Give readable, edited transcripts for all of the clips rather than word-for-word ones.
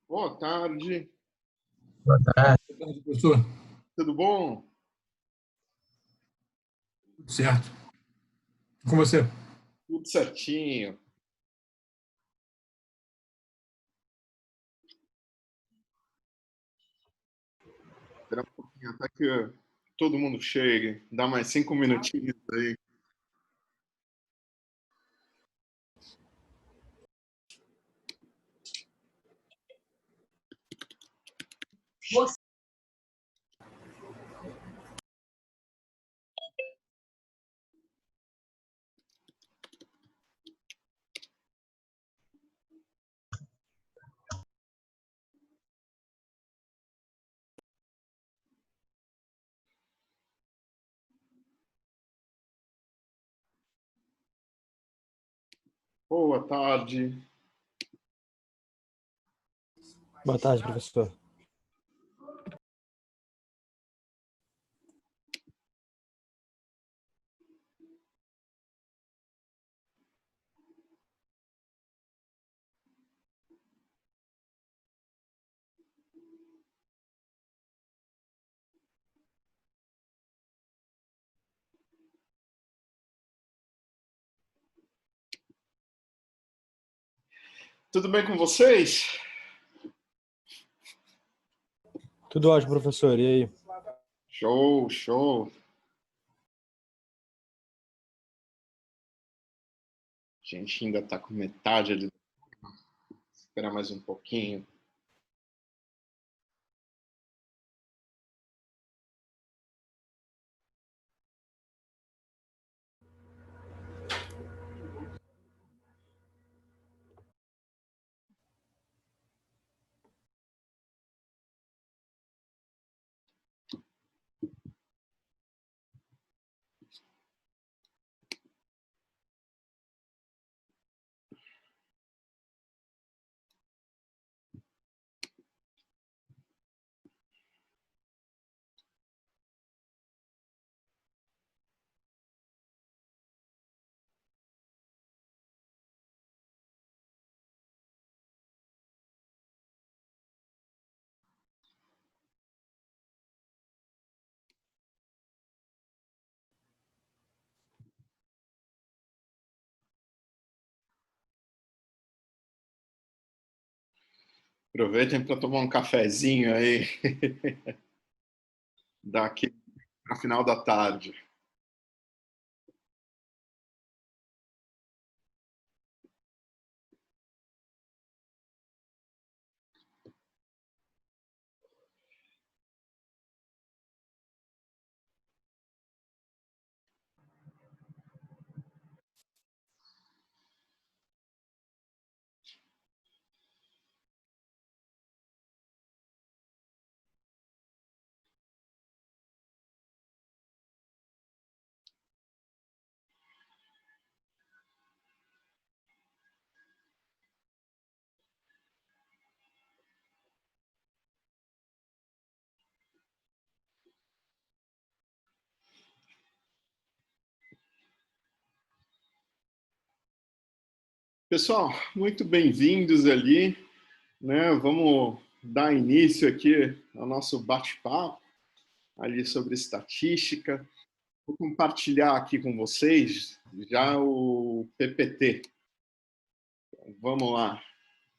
Boa tarde. Boa tarde. Boa tarde, professor. Tudo bom? Tudo certo. E com você? Tudo certinho. Espera um pouquinho até que todo mundo chegue. Dá mais 5 minutinhos aí. Boa tarde. Boa tarde, professor. Tudo bem com vocês? Tudo ótimo, professor. E aí? Show, show. A gente ainda está com metade ali. Esperar mais um pouquinho. Aproveitem para tomar um cafezinho aí. Daqui para o final da tarde. Pessoal, muito bem-vindos ali, né? Vamos dar início aqui ao nosso bate-papo ali sobre estatística. Vou compartilhar aqui com vocês já o PPT. Então, vamos lá,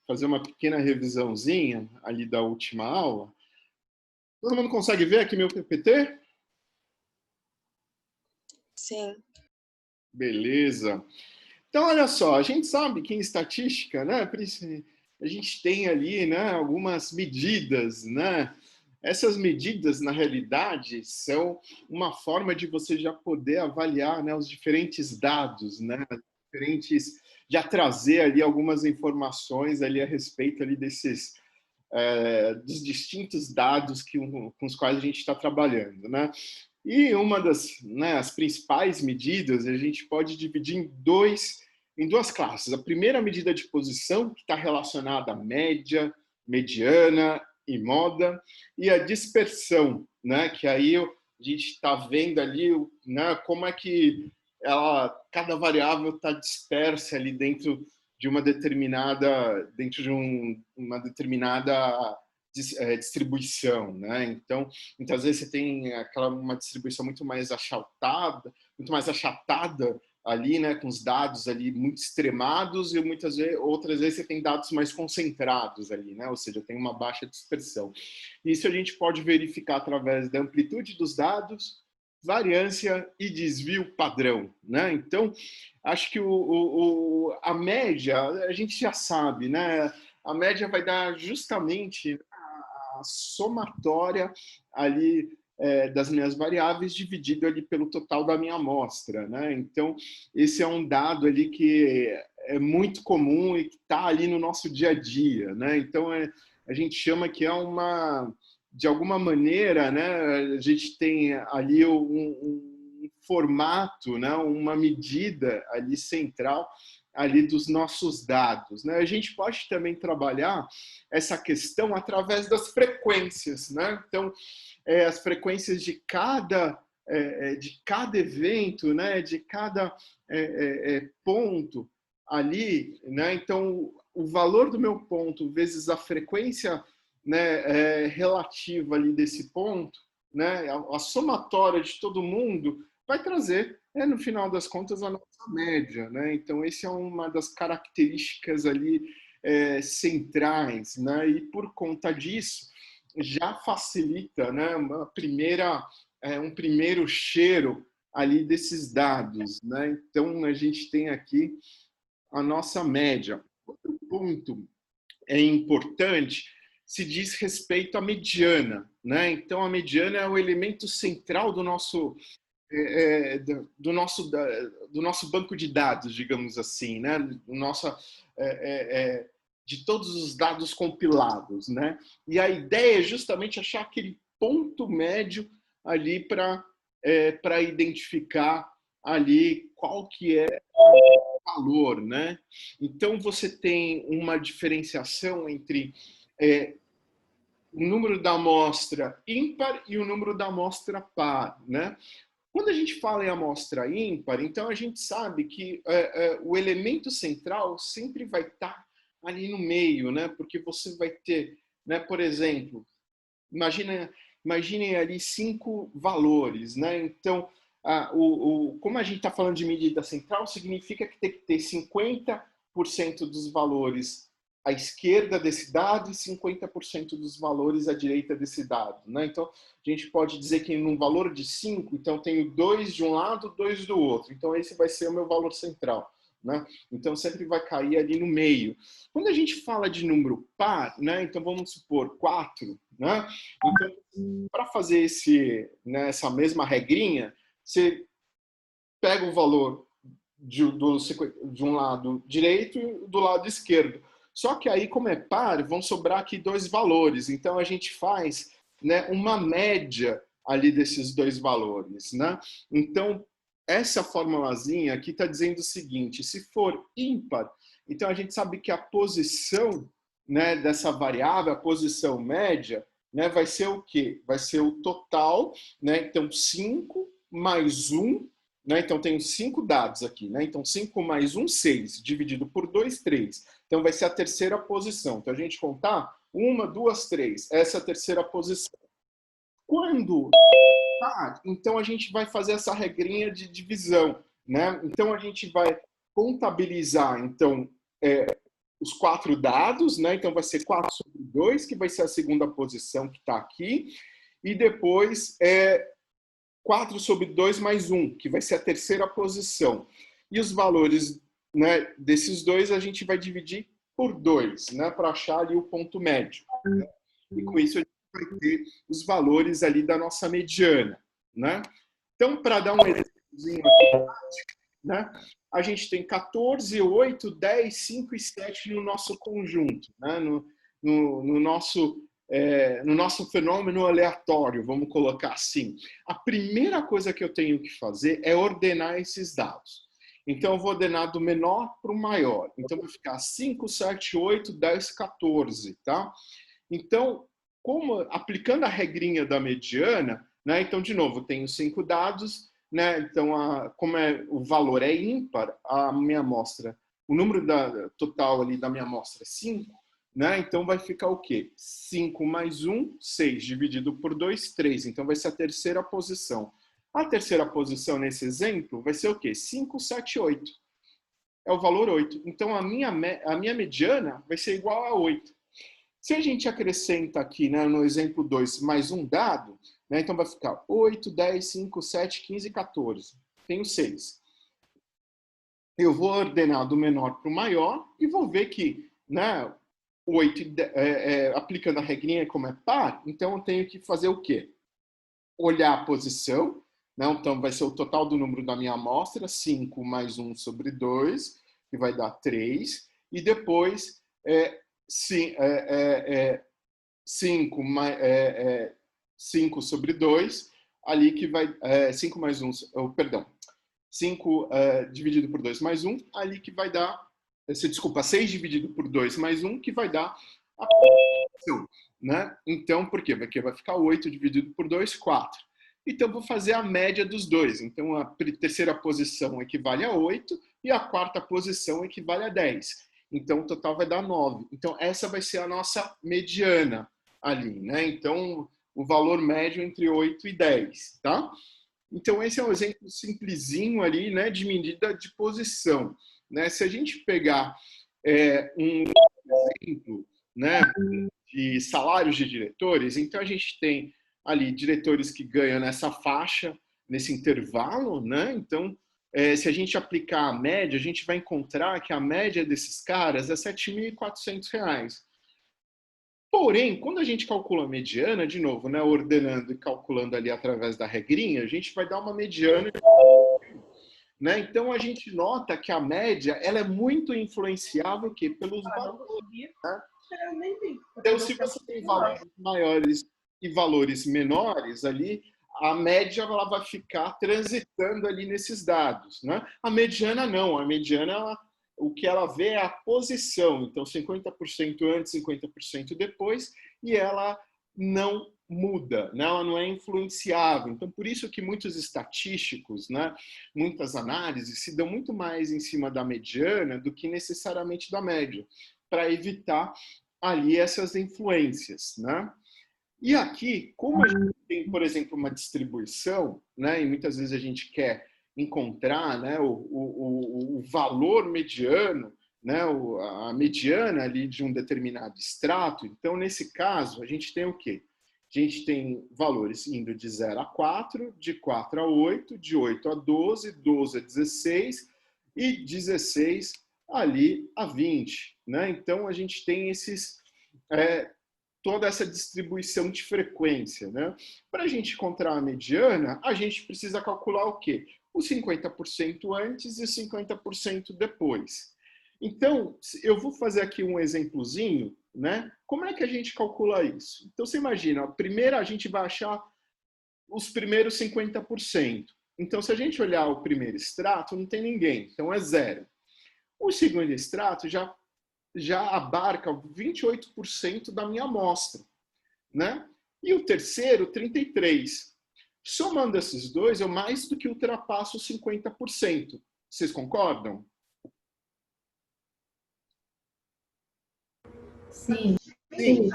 fazer uma pequena revisãozinha ali da última aula. Todo mundo consegue ver aqui meu PPT? Sim. Beleza. Então, olha só, a gente sabe que em estatística, né, a gente tem ali, né, algumas medidas, né? Essas medidas, na realidade, são uma forma de você já poder avaliar, né, os diferentes dados, né, já trazer ali algumas informações ali a respeito ali dos distintos dados com os quais a gente está trabalhando, né? E uma das, né, as principais medidas a gente pode dividir em duas classes. A primeira medida de posição, que está relacionada à média, mediana e moda, e a dispersão, né, que aí a gente está vendo ali, né, como é que cada variável está dispersa ali dentro uma determinada, dentro de uma determinada distribuição, né? Então, muitas vezes você tem uma distribuição muito mais achatada ali, né, com os dados ali muito extremados, e muitas vezes, outras vezes você tem dados mais concentrados ali, né? Ou seja, tem uma baixa dispersão. Isso a gente pode verificar através da amplitude dos dados, variância e desvio padrão, né? Então, acho que a média, a gente já sabe, né? A média vai dar justamente a somatória ali das minhas variáveis dividido ali pelo total da minha amostra, né? Então, esse é um dado ali que é muito comum e que está ali no nosso dia a dia, né? Então, a gente chama que é de alguma maneira, né? A gente tem ali um formato, né? Uma medida ali central ali dos nossos dados, né? A gente pode também trabalhar essa questão através das frequências, né? Então, as frequências de cada evento, né? De cada ponto ali, né? Então, o valor do meu ponto vezes a frequência, né, relativa ali desse ponto, né? A somatória de todo mundo vai trazer, no final das contas, a nossa média, né? Então, essa é uma das características ali centrais, né? E por conta disso, já facilita, né? Um primeiro cheiro ali desses dados, né? Então, a gente tem aqui a nossa média. Outro ponto importante se diz respeito à mediana, né? Então, a mediana é o elemento central do nosso do nosso banco de dados, digamos assim, né? De todos os dados compilados, né? E a ideia é justamente achar aquele ponto médio ali para identificar ali qual que é o valor, né? Então, você tem uma diferenciação entre o número da amostra ímpar e o número da amostra par, né? Quando a gente fala em amostra ímpar, então a gente sabe que o elemento central sempre vai estar ali no meio, né? Porque você vai ter, né, por exemplo, imaginem ali 5 valores, né? Então, como a gente está falando de medida central, significa que tem que ter 50% dos valores à esquerda desse dado e 50% dos valores à direita desse dado, né? Então, a gente pode dizer que num valor de 5, então tenho 2 de um lado, 2 do outro. Então, esse vai ser o meu valor central, né? Então, sempre vai cair ali no meio. Quando a gente fala de número par, né? Então, vamos supor 4, né? Então, para fazer essa mesma regrinha, você pega o valor de um lado direito e do lado esquerdo. Só que aí, como é par, vão sobrar aqui 2 valores. Então, a gente faz, né, uma média ali desses 2 valores, né? Então, essa formulazinha aqui está dizendo o seguinte: se for ímpar, então a gente sabe que a posição, né, dessa variável, a posição média, né, vai ser o quê? Vai ser o total, né? Então, 5 mais 1, né? Então, tenho 5 dados aqui, né? Então, 5 mais 1, 6, dividido por 2, 3. Então, vai ser a terceira posição. Então, a gente contar 1, 2, 3. Essa é a terceira posição. Quando então a gente vai fazer essa regrinha de divisão, né? Então, a gente vai contabilizar, então, os 4 dados, né? Então, vai ser 4 sobre 2, que vai ser a segunda posição que está aqui. E depois, 4 sobre 2 mais 1, que vai ser a terceira posição. E os valores, né, desses dois a gente vai dividir por 2, né, para achar ali o ponto médio. Né? E com isso a gente vai ter os valores ali da nossa mediana. Né? Então, para dar um exemplozinho aqui, né, a gente tem 14, 8, 10, 5 e 7 no nosso conjunto, né, no nosso fenômeno aleatório, vamos colocar assim. A primeira coisa que eu tenho que fazer é ordenar esses dados. Então, eu vou ordenar do menor para o maior. Então, vai ficar 5, 7, 8, 10, 14, tá? Então, aplicando a regrinha da mediana, né? Então, de novo, eu tenho 5 dados, né? Então, como o valor é ímpar, a minha amostra o número total ali da minha amostra é 5, né? Então vai ficar o quê? 5 mais 1, 6, dividido por 2, 3. Então vai ser a terceira posição. A terceira posição nesse exemplo vai ser o quê? 5, 7, 8. É o valor 8. Então a minha mediana vai ser igual a 8. Se a gente acrescenta aqui, né, no exemplo 2, mais um dado, né, então vai ficar 8, 10, 5, 7, 15, 14. Tenho 6. Eu vou ordenar do menor para o maior e vou ver que, né, 8, aplicando a regrinha como é par, então eu tenho que fazer o quê? Olhar a posição, né? Então vai ser o total do número da minha amostra, 5 mais 1 sobre 2, que vai dar 3, e depois 5 sobre 2, ali que vai 5 mais 1, perdão, 5 dividido por 2 mais 1, ali que vai dar, desculpa, 6 dividido por 2 mais 1, que vai dar a posição, né? Então, por quê? Porque vai ficar 8 dividido por 2, 4. Então, vou fazer a média dos dois. Então, a terceira posição equivale a 8 e a quarta posição equivale a 10. Então, o total vai dar 9. Então, essa vai ser a nossa mediana ali, né? Então, o valor médio entre 8 e 10, tá? Então, esse é um exemplo simplesinho ali, né, de medida de posição, né? Se a gente pegar um exemplo, né, de salários de diretores, então a gente tem ali diretores que ganham nessa faixa, nesse intervalo, né? Então, se a gente aplicar a média, a gente vai encontrar que a média desses caras é R$ 7.400. Porém, quando a gente calcula a mediana, de novo, né, ordenando e calculando ali através da regrinha, a gente vai dar uma mediana, né? Então a gente nota que a média ela é muito influenciável que pelos valores, né? Então, se você tem valores maiores e valores menores ali, a média ela vai ficar transitando ali nesses dados, né? A mediana não, a mediana o que ela vê é a posição, então 50% antes, 50% depois, e ela não muda, né? Ela não é influenciável. Então, por isso que muitos estatísticos, né, muitas análises se dão muito mais em cima da mediana do que necessariamente da média, para evitar ali essas influências, né? E aqui, como a gente tem, por exemplo, uma distribuição, né, e muitas vezes a gente quer encontrar, né, o valor mediano, né, a mediana ali de um determinado extrato, então, nesse caso, a gente tem o quê? A gente tem valores indo de 0 a 4, de 4 a 8, de 8 a 12, 12 a 16 e 16 ali a 20, né? Então, a gente tem toda essa distribuição de frequência, né? Para a gente encontrar a mediana, a gente precisa calcular o quê? Os 50% antes e os 50% depois. Então, eu vou fazer aqui um exemplozinho, né? Como é que a gente calcula isso? Então, você imagina, primeiro a gente vai achar os primeiros 50%. Então, se a gente olhar o primeiro extrato, não tem ninguém, então é 0. O segundo extrato já abarca 28% da minha amostra, né? E o terceiro, 33%. Somando esses dois, eu mais do que ultrapasso os 50%. Vocês concordam? Sim. Sim.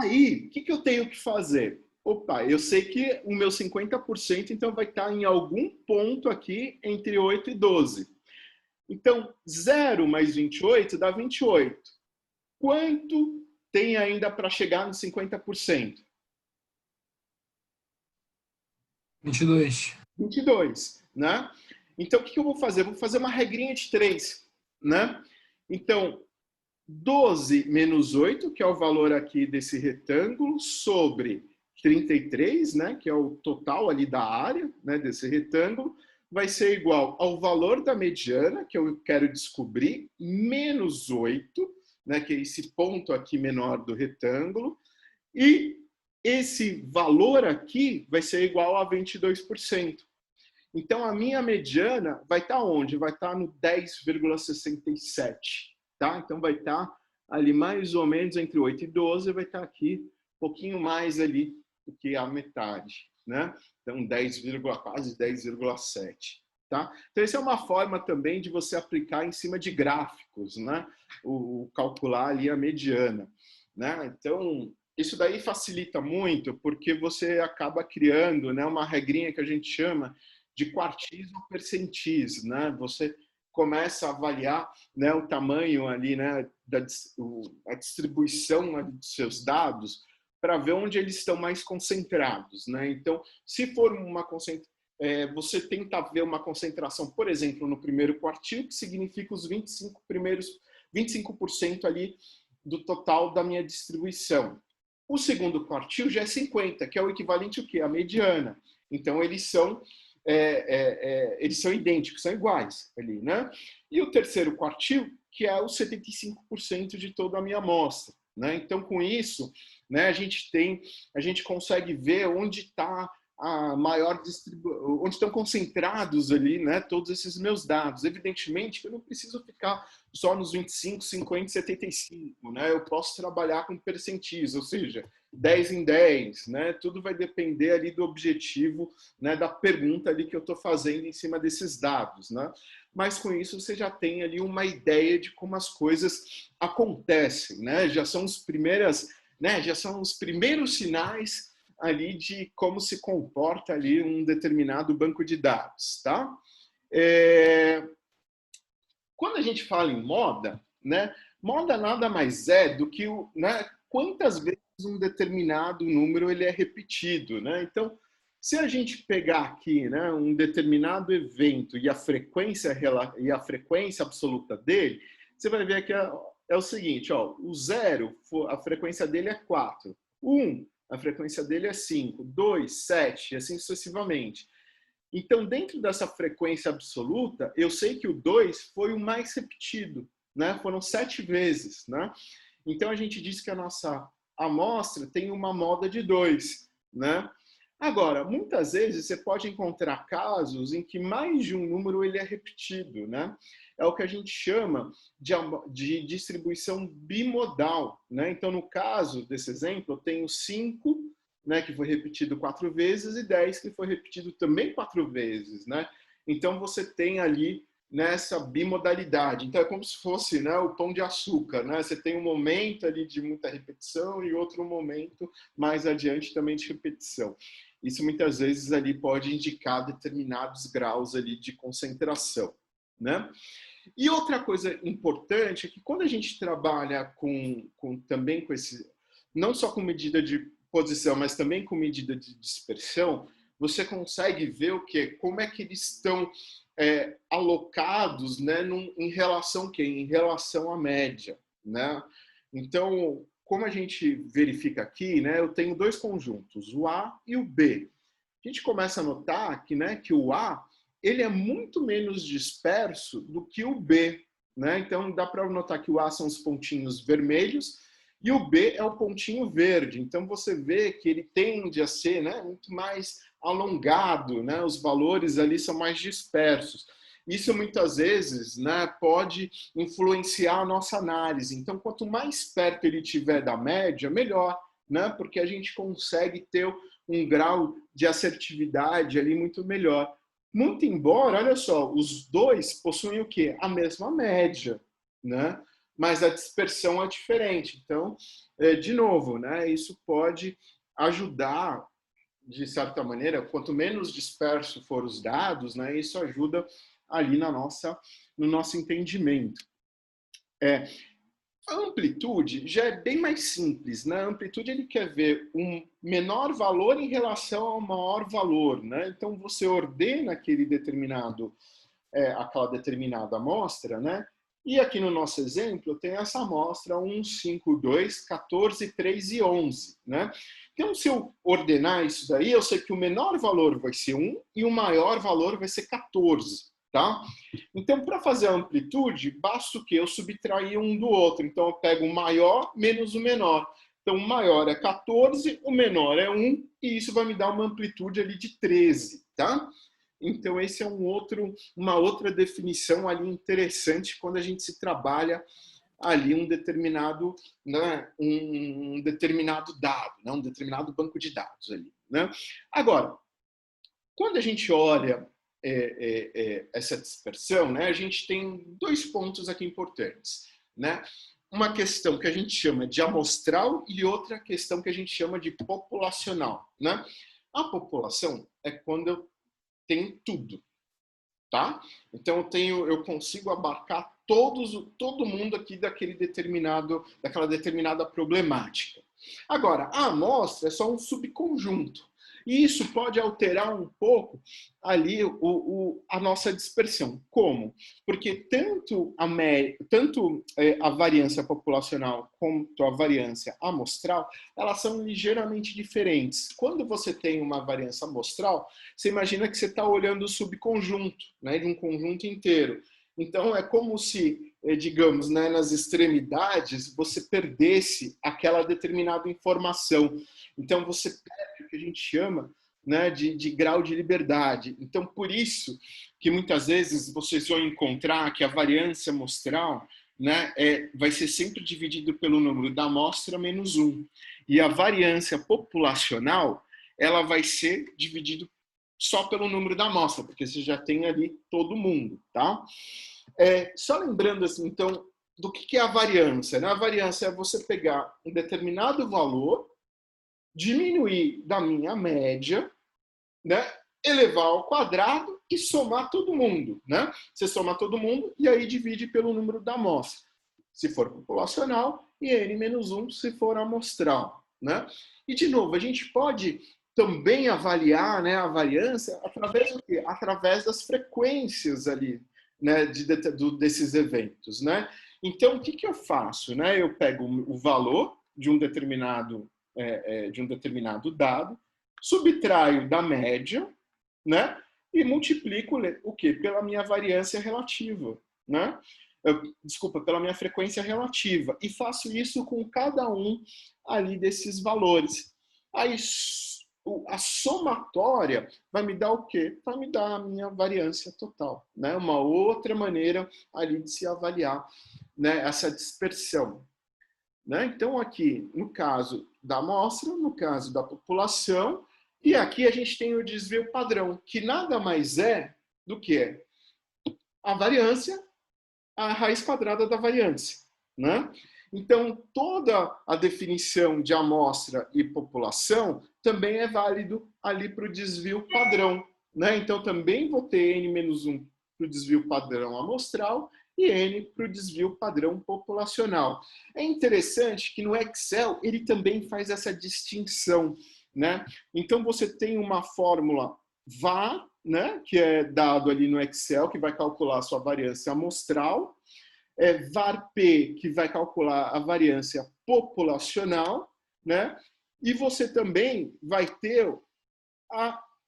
Aí, o que eu tenho que fazer? Opa, eu sei que o meu 50% então vai estar em algum ponto aqui entre 8 e 12. Então, 0 mais 28 dá 28. Quanto tem ainda para chegar nos 50%? 22. 22, né? Então, o que eu vou fazer? Eu vou fazer uma regrinha de 3, né? Então, 12 menos 8, que é o valor aqui desse retângulo, sobre 33, né? Que é o total ali da área, né? Desse retângulo, vai ser igual ao valor da mediana, que eu quero descobrir, menos 8, né? Que é esse ponto aqui menor do retângulo, e esse valor aqui vai ser igual a 22%. Então, a minha mediana vai estar onde? Vai estar no 10,67. Tá? Então, vai estar ali mais ou menos entre 8 e 12, vai estar aqui um pouquinho mais ali do que a metade. Né? Então, quase 10,7. Tá? Então, essa é uma forma também de você aplicar em cima de gráficos, né? O calcular ali a mediana. Né? Então, isso daí facilita muito, porque você acaba criando, né, uma regrinha que a gente chama de quartis ou percentis. Né? Você começa a avaliar, né, o tamanho ali, né, a distribuição dos seus dados para ver onde eles estão mais concentrados. Né? Então, se for uma concentração, você tenta ver uma concentração, por exemplo, no primeiro quartil, que significa os 25% ali do total da minha distribuição. O segundo quartil já é 50%, que é o equivalente ao quê? À mediana. Então, eles são idênticos, são iguais ali, né? E o terceiro quartil, que é os 75% de toda a minha amostra. Né? Então, com isso, né, a gente consegue ver onde está a maior distribuição, onde estão concentrados ali, né, todos esses meus dados. Evidentemente que eu não preciso ficar só nos 25, 50, 75, né? Eu posso trabalhar com percentis, ou seja, 10 em 10, né? Tudo vai depender ali do objetivo, né, da pergunta ali que eu estou fazendo em cima desses dados, né? Mas com isso você já tem ali uma ideia de como as coisas acontecem, né? Já são os primeiros sinais ali de como se comporta ali um determinado banco de dados, tá? Quando a gente fala em moda, né? Moda nada mais é do que né, quantas vezes um determinado número ele é repetido, né? Então, se a gente pegar aqui, né, um determinado evento e a frequência absoluta dele, você vai ver que é o seguinte, ó, o 0, a frequência dele é 4, 1, a frequência dele é 5, 2, 7, e assim sucessivamente. Então, dentro dessa frequência absoluta, eu sei que o 2 foi o mais repetido, né? Foram 7 vezes, né? Então, a gente diz que a nossa amostra tem uma moda de 2, né? Agora, muitas vezes você pode encontrar casos em que mais de um número ele é repetido, né? É o que a gente chama de distribuição bimodal, né? Então, no caso desse exemplo, eu tenho 5, né, que foi repetido 4 vezes, e 10 que foi repetido também 4 vezes, né? Então, você tem ali nessa bimodalidade. Então, é como se fosse, né, o pão de açúcar, né? Você tem um momento ali de muita repetição e outro momento mais adiante também de repetição. Isso muitas vezes ali pode indicar determinados graus ali de concentração, né? E outra coisa importante é que quando a gente trabalha também com esse, não só com medida de posição, mas também com medida de dispersão, você consegue ver o quê? Como é que eles estão alocados, né, em relação em relação à média, né? Então, como a gente verifica aqui, né, eu tenho dois conjuntos, o A e o B. A gente começa a notar que, né, que o A ele é muito menos disperso do que o B, né? Então, dá para notar que o A são os pontinhos vermelhos e o B é o pontinho verde. Então, você vê que ele tende a ser, né, muito mais alongado, né? Os valores ali são mais dispersos. Isso, muitas vezes, né, pode influenciar a nossa análise. Então, quanto mais perto ele estiver da média, melhor, né? Porque a gente consegue ter um grau de assertividade ali muito melhor. Muito embora, olha só, os dois possuem o quê? A mesma média, né? Mas a dispersão é diferente. Então, de novo, né, isso pode ajudar, de certa maneira, quanto menos disperso for os dados, né, isso ajuda ali no nosso entendimento. A amplitude já é bem mais simples, né? A amplitude ele quer ver um menor valor em relação ao maior valor, né? Então você ordena aquela determinada amostra, né? E aqui no nosso exemplo tem essa amostra 1, 5, 2, 14, 3 e 11, né? Então se eu ordenar isso daí, eu sei que o menor valor vai ser 1 e o maior valor vai ser 14. Tá? Então, para fazer a amplitude, basta o quê? Eu subtrair um do outro. Então, eu pego o maior menos o menor. Então, o maior é 14, o menor é 1, e isso vai me dar uma amplitude ali de 13. Tá? Então, esse é uma outra definição ali interessante quando a gente se trabalha ali um determinado, né, um determinado dado, né, um determinado banco de dados ali. Né? Agora, quando a gente olha essa dispersão, né, a gente tem dois pontos aqui importantes, né? Uma questão que a gente chama de amostral e outra questão que a gente chama de populacional, né? A população é quando eu tenho tudo, tá? Então eu consigo abarcar todo mundo aqui daquela determinada problemática. Agora, a amostra é só um subconjunto. E isso pode alterar um pouco ali a nossa dispersão. Como? Porque tanto a variância populacional quanto a variância amostral, elas são ligeiramente diferentes. Quando você tem uma variância amostral, você imagina que você está olhando o subconjunto, né, de um conjunto inteiro. Então, é como se, digamos, né, nas extremidades, você perdesse aquela determinada informação. Então, você perde o que a gente chama, né, de grau de liberdade. Então, por isso que muitas vezes vocês vão encontrar que a variância amostral, né, vai ser sempre dividido pelo número da amostra menos 1. E a variância populacional, ela vai ser dividida só pelo número da amostra, porque você já tem ali todo mundo, tá? Só lembrando, assim, então, do que é a variância, né? A variância é você pegar um determinado valor, diminuir da minha média, né? Elevar ao quadrado e somar todo mundo, né? Você soma todo mundo e aí divide pelo número da amostra, se for populacional, e n-1 se for amostral, né? E, de novo, a gente pode também avaliar, né, a variância através do quê? Através das frequências ali, né, desses eventos, né? Então, o que eu faço, né? Eu pego o valor de um determinado dado, subtraio da média, né? E multiplico o quê? Pela minha variância relativa, né? Desculpa, pela minha frequência relativa. E faço isso com cada um ali desses valores. Aí a somatória vai me dar o quê? Vai me dar a minha variância total, né? Uma outra maneira ali de se avaliar, né, essa dispersão, né? Então, aqui, no caso da amostra, no caso da população, e aqui a gente tem o desvio padrão, que nada mais é do que a variância, a raiz quadrada da variância, né? Então, toda a definição de amostra e população também é válido ali para o desvio padrão, né? Então, também vou ter n-1 para o desvio padrão amostral e n para o desvio padrão populacional. É interessante que no Excel ele também faz essa distinção, né? Então, você tem uma fórmula var, né, que é dado ali no Excel, que vai calcular a sua variância amostral, var-p, que vai calcular a variância populacional, né? E você também vai ter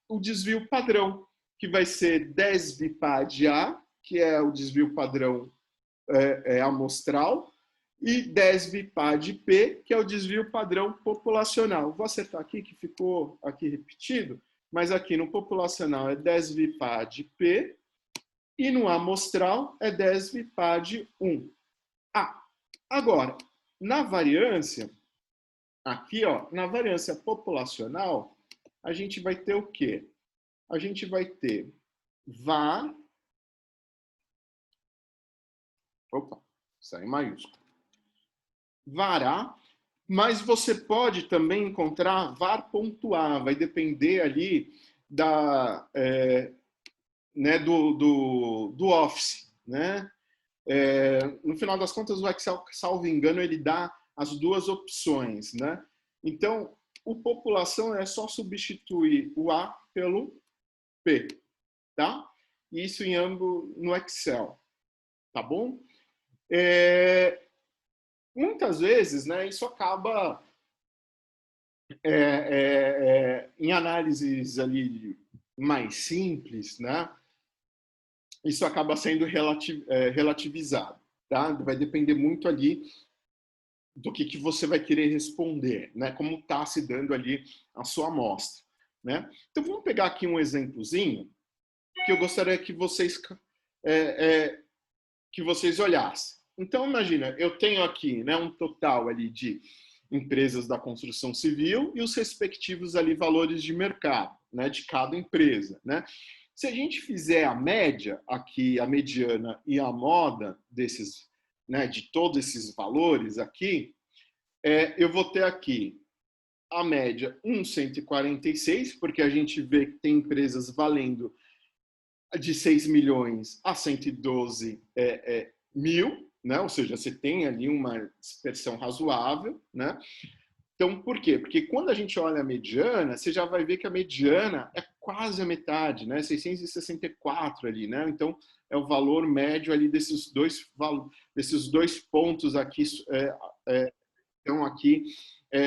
o desvio padrão, que vai ser desvipad-A, que é o desvio padrão amostral, e desvipad-P, que é o desvio padrão populacional. Vou acertar aqui, que ficou aqui repetido, mas aqui no populacional é desvipad-P, e no amostral é desvipad-1. Agora, na variância, aqui, ó, na variância populacional, a gente vai ter o quê? A gente vai ter var... Opa, isso aí em maiúsculo. Var-A, mas você pode também encontrar var.A, vai depender ali né, do Office, né? No final das contas, o Excel, salvo engano, ele dá as duas opções, né? Então, o população é só substituir o A pelo P, tá? Isso em ambos no Excel, tá bom? Muitas vezes, né, isso acaba em análises ali mais simples, né? Isso acaba sendo relativizado, tá? Vai depender muito ali do que você vai querer responder, né? Como está se dando ali a sua amostra, né? Então, vamos pegar aqui um exemplozinho que eu gostaria que vocês olhassem. Então, imagina, eu tenho aqui, né, um total ali de empresas da construção civil e os respectivos ali valores de mercado, né, de cada empresa, né? Se a gente fizer a média aqui, a mediana e a moda desses, né, de todos esses valores aqui, eu vou ter aqui a média 1,146, porque a gente vê que tem empresas valendo de 6 milhões a 112 mil, né? Ou seja, você tem ali uma dispersão razoável, né? Então, por quê? Porque quando a gente olha a mediana, você já vai ver que a mediana é quase a metade, né? 664 ali, né? Então, é o valor médio ali desses dois pontos aqui estão aqui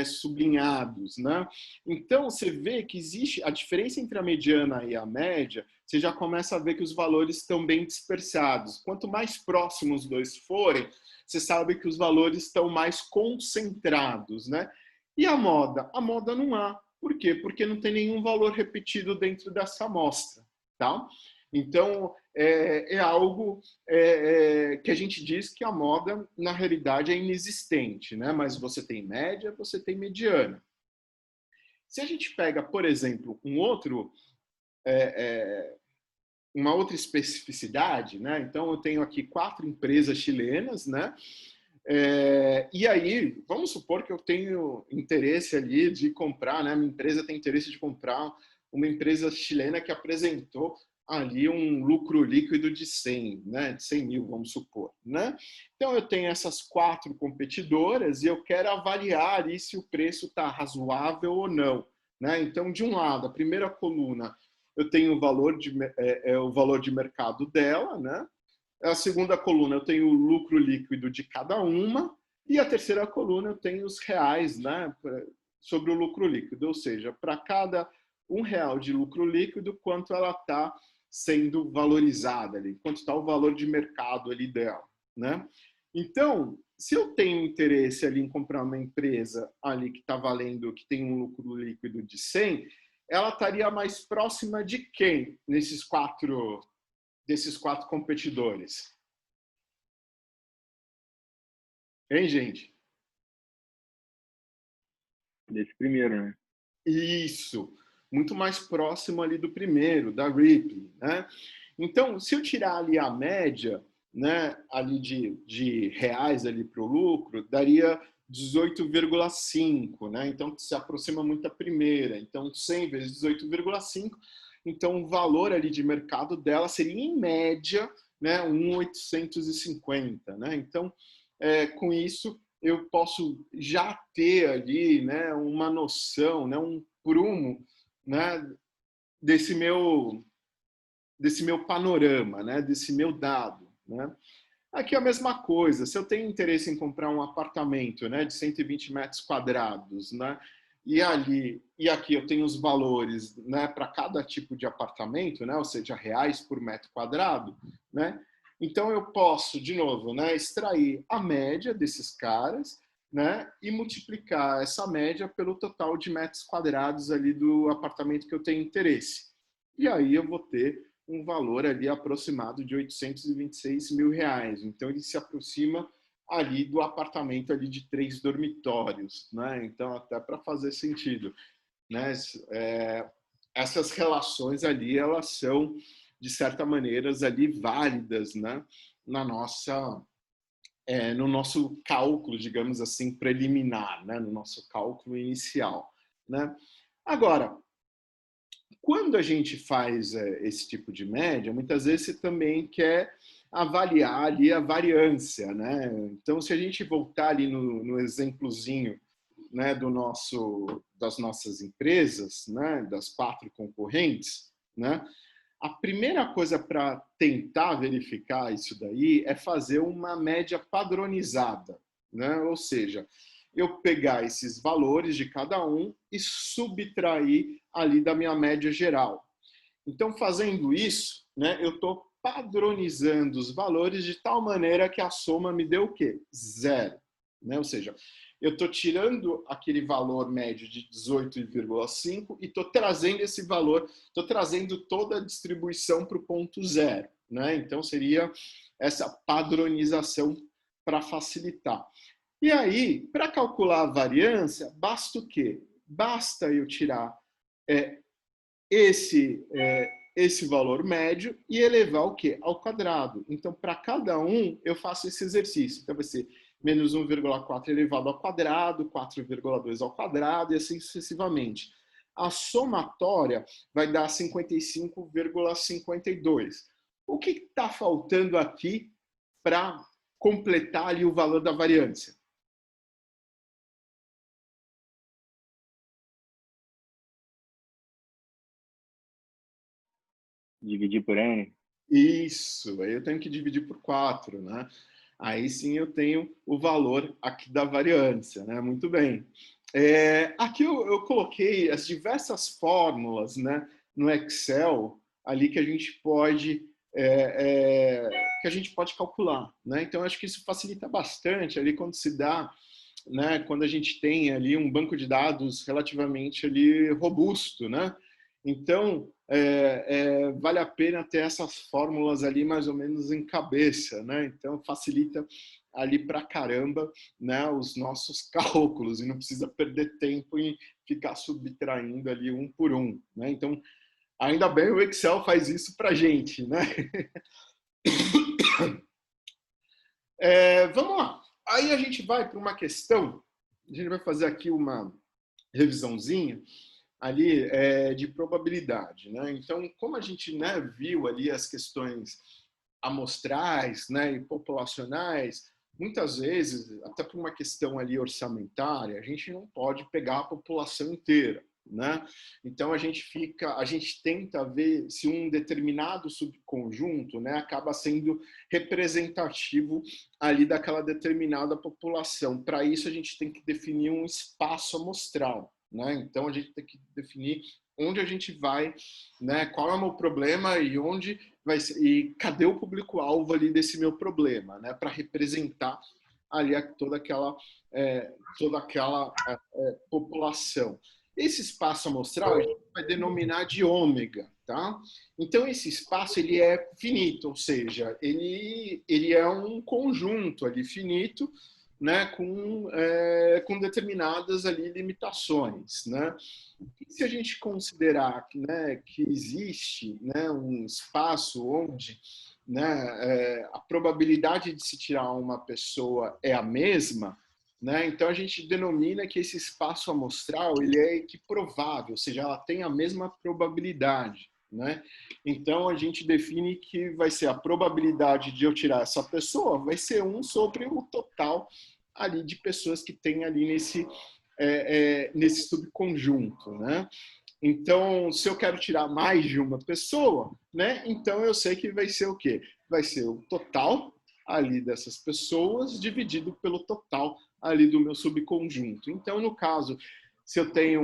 sublinhados, né? Então, você vê que existe a diferença entre a mediana e a média, você já começa a ver que os valores estão bem dispersados. Quanto mais próximos os dois forem, você sabe que os valores estão mais concentrados, né? E a moda? A moda não há. Por quê? Porque não tem nenhum valor repetido dentro dessa amostra, tá? Então, algo que a gente diz que a moda, na realidade, é inexistente, né? Mas você tem média, você tem mediana. Se a gente pega, por exemplo, uma outra especificidade, né? Então, eu tenho aqui 4 empresas chilenas, né? E aí, vamos supor que eu tenho interesse ali de comprar, né? Minha empresa tem interesse de comprar uma empresa chilena que apresentou ali um lucro líquido de 100, né? De 100 mil, vamos supor, né? Então, eu tenho essas 4 competidoras e eu quero avaliar ali se o preço está razoável ou não, né? Então, de um lado, a primeira coluna, eu tenho o valor de mercado dela, né? A segunda coluna eu tenho o lucro líquido de cada uma e a terceira coluna eu tenho os reais, né, sobre o lucro líquido, ou seja, para cada R$1 de lucro líquido, quanto ela está sendo valorizada ali, quanto está o valor de mercado ali dela, né? Então, se eu tenho interesse ali em comprar uma empresa ali que está valendo, que tem um lucro líquido de 100, ela estaria mais próxima de quem desses quatro competidores? Hein, gente? Desse primeiro, né? Isso. Muito mais próximo ali do primeiro, da Ripley, né? Então, se eu tirar ali a média, né, ali de reais ali para o lucro, daria 18,5, né? Então, se aproxima muito da primeira. Então, 100 vezes 18,5, então o valor ali de mercado dela seria, em média, né, 1,850, né? Então, com isso, eu posso já ter ali, né, uma noção, né, um prumo, né, desse meu panorama, né, desse meu dado, né? Aqui é a mesma coisa. Se eu tenho interesse em comprar um apartamento, né, de 120 metros quadrados, né, e aqui eu tenho os valores, né, para cada tipo de apartamento, né, ou seja, reais por metro quadrado, né? Então eu posso, de novo, né, extrair a média desses caras, né, e multiplicar essa média pelo total de metros quadrados ali do apartamento que eu tenho interesse. E aí eu vou ter um valor ali aproximado de R$826 mil. Então ele se aproxima ali do apartamento ali de 3 dormitórios, né? Então até para fazer sentido, né? Essas relações ali, elas são de certa maneira ali válidas, né? No nosso cálculo, digamos assim, preliminar, né? No nosso cálculo inicial, né? Agora, quando a gente faz esse tipo de média, muitas vezes você também quer avaliar ali a variância, né? Então, se a gente voltar ali no exemplozinho, né, das nossas empresas, né, das 4 concorrentes, né? A primeira coisa para tentar verificar isso daí é fazer uma média padronizada, né? Ou seja, eu pegar esses valores de cada um e subtrair ali da minha média geral. Então, fazendo isso, né, eu estou padronizando os valores de tal maneira que a soma me deu o quê? 0. Né? Ou seja, eu estou tirando aquele valor médio de 18,5 e estou trazendo esse valor, estou trazendo toda a distribuição para o ponto 0. Né? Então, seria essa padronização para facilitar. E aí, para calcular a variância, basta o quê? Basta eu tirar esse valor médio e elevar o quê? Ao quadrado. Então, para cada um, eu faço esse exercício. Então, vai ser menos 1,4 elevado ao quadrado, 4,2 ao quadrado e assim sucessivamente. A somatória vai dar 55,52. O que está faltando aqui para completar ali o valor da variância? Dividir por N? Isso, aí eu tenho que dividir por 4, né? Aí sim eu tenho o valor aqui da variância, né? Muito bem. Aqui eu coloquei as diversas fórmulas, né, no Excel, ali que a gente pode calcular, né? Então acho que isso facilita bastante ali quando se dá, né, quando a gente tem ali um banco de dados relativamente ali robusto, né? Então vale a pena ter essas fórmulas ali mais ou menos em cabeça, né? Então facilita ali pra caramba, né, os nossos cálculos e não precisa perder tempo em ficar subtraindo ali um por um, né? Então ainda bem o Excel faz isso pra gente, né? Vamos lá. Aí a gente vai para uma questão, a gente vai fazer aqui uma revisãozinha ali de probabilidade, né? Então, como a gente, né, viu ali as questões amostrais, né, e populacionais, muitas vezes, até por uma questão ali orçamentária, a gente não pode pegar a população inteira, né? Então a gente tenta ver se um determinado subconjunto, né, acaba sendo representativo ali daquela determinada população. Para isso a gente tem que definir um espaço amostral, né? Então a gente tem que definir onde a gente vai, né? Qual é o meu problema e onde vai ser, e cadê o público-alvo ali desse meu problema, né? Para representar ali toda aquela população. Esse espaço amostral a gente vai denominar de ômega, tá? Então esse espaço ele é finito, ou seja, ele é um conjunto ali finito, né, com determinadas ali limitações, né? E se a gente considerar que, né, que existe, né, um espaço onde, né, a probabilidade de se tirar uma pessoa é a mesma, né? Então a gente denomina que esse espaço amostral ele é equiprovável, ou seja, ela tem a mesma probabilidade, né? Então a gente define que vai ser a probabilidade de eu tirar essa pessoa vai ser 1 sobre o total ali de pessoas que tem ali nesse subconjunto, né? Então, se eu quero tirar mais de uma pessoa, né? Então eu sei que vai ser o quê? Vai ser o total ali dessas pessoas dividido pelo total ali do meu subconjunto. Então, no caso, se eu tenho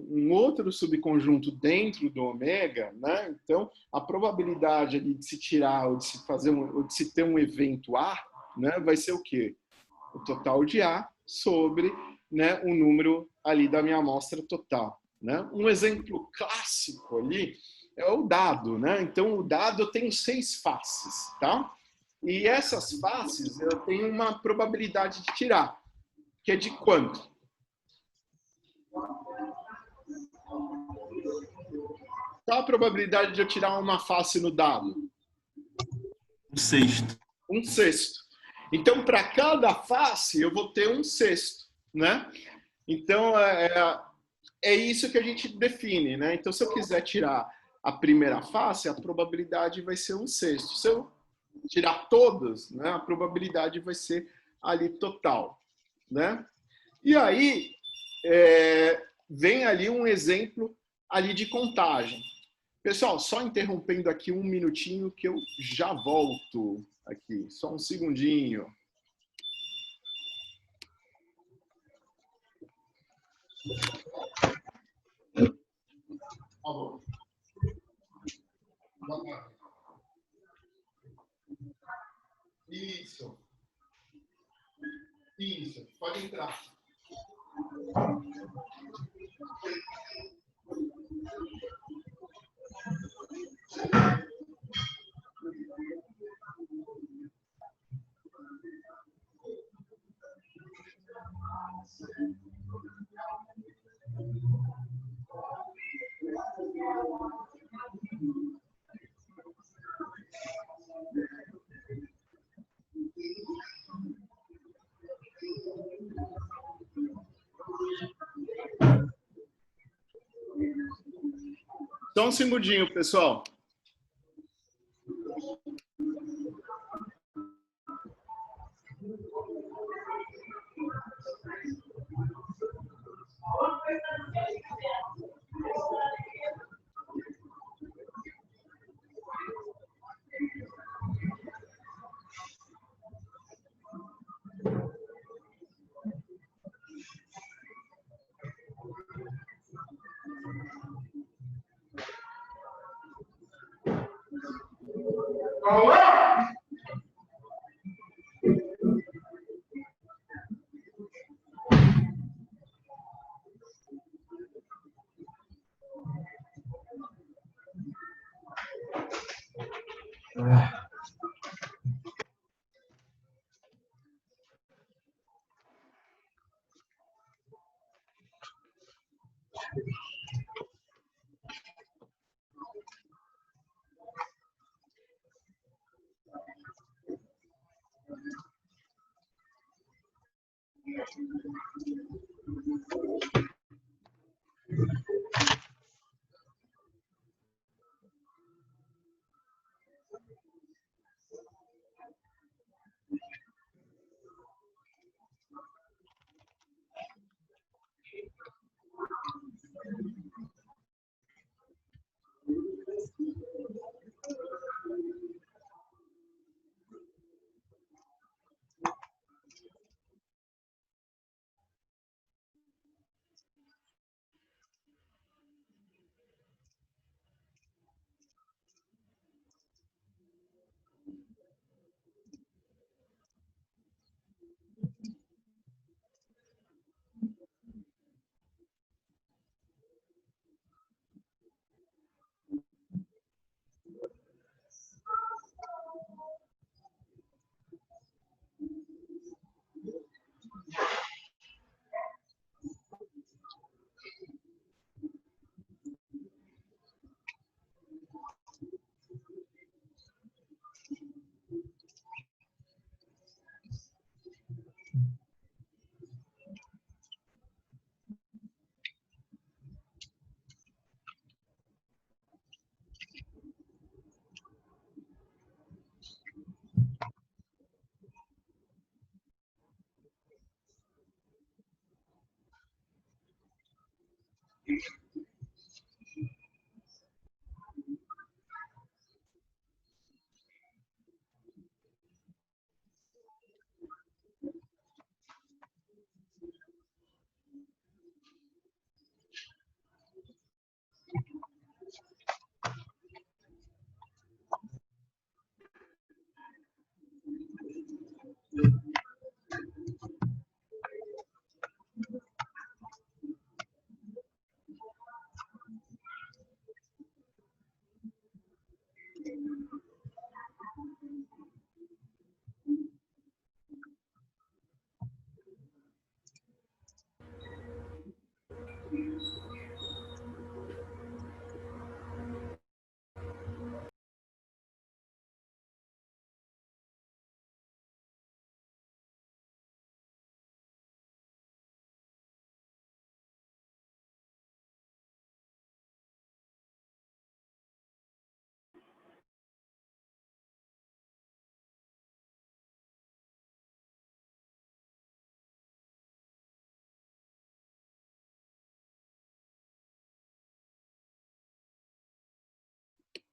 um outro subconjunto dentro do ômega, né? Então a probabilidade ali de se tirar ou de se fazer ou de se ter um evento A, né? Vai ser o quê? O total de A sobre, né, o número ali da minha amostra total, né? Um exemplo clássico ali é o dado, né? Então o dado eu tenho 6 faces, tá? E essas faces eu tenho uma probabilidade de tirar, que é de quanto? Qual a probabilidade de eu tirar uma face no dado? 1/6. 1/6. Então, para cada face, eu vou ter 1/6, né? Então, é isso que a gente define, né? Então, se eu quiser tirar a primeira face, a probabilidade vai ser 1/6. Se eu tirar todas, né, a probabilidade vai ser ali total, né? E aí, vem ali um exemplo ali de contagem. Pessoal, só interrompendo aqui um minutinho que eu já volto aqui. Só um segundinho. Por favor. Isso. Isso. Pode entrar. Só um segundinho, pessoal.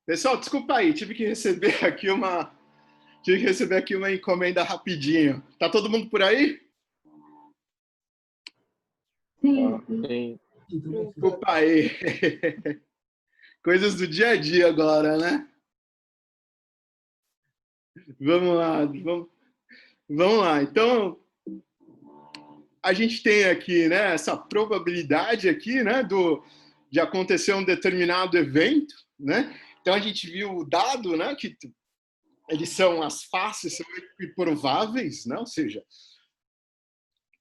Pessoal, desculpa aí, tive que receber aqui uma encomenda rapidinho. Tá todo mundo por aí? Sim. Desculpa aí. Coisas do dia a dia agora, né? Vamos lá, vamos lá. Então, a gente tem aqui, né, essa probabilidade aqui, né, de acontecer um determinado evento, né? Então a gente viu o dado, né, que eles são as faces são equiprováveis, né? Ou seja,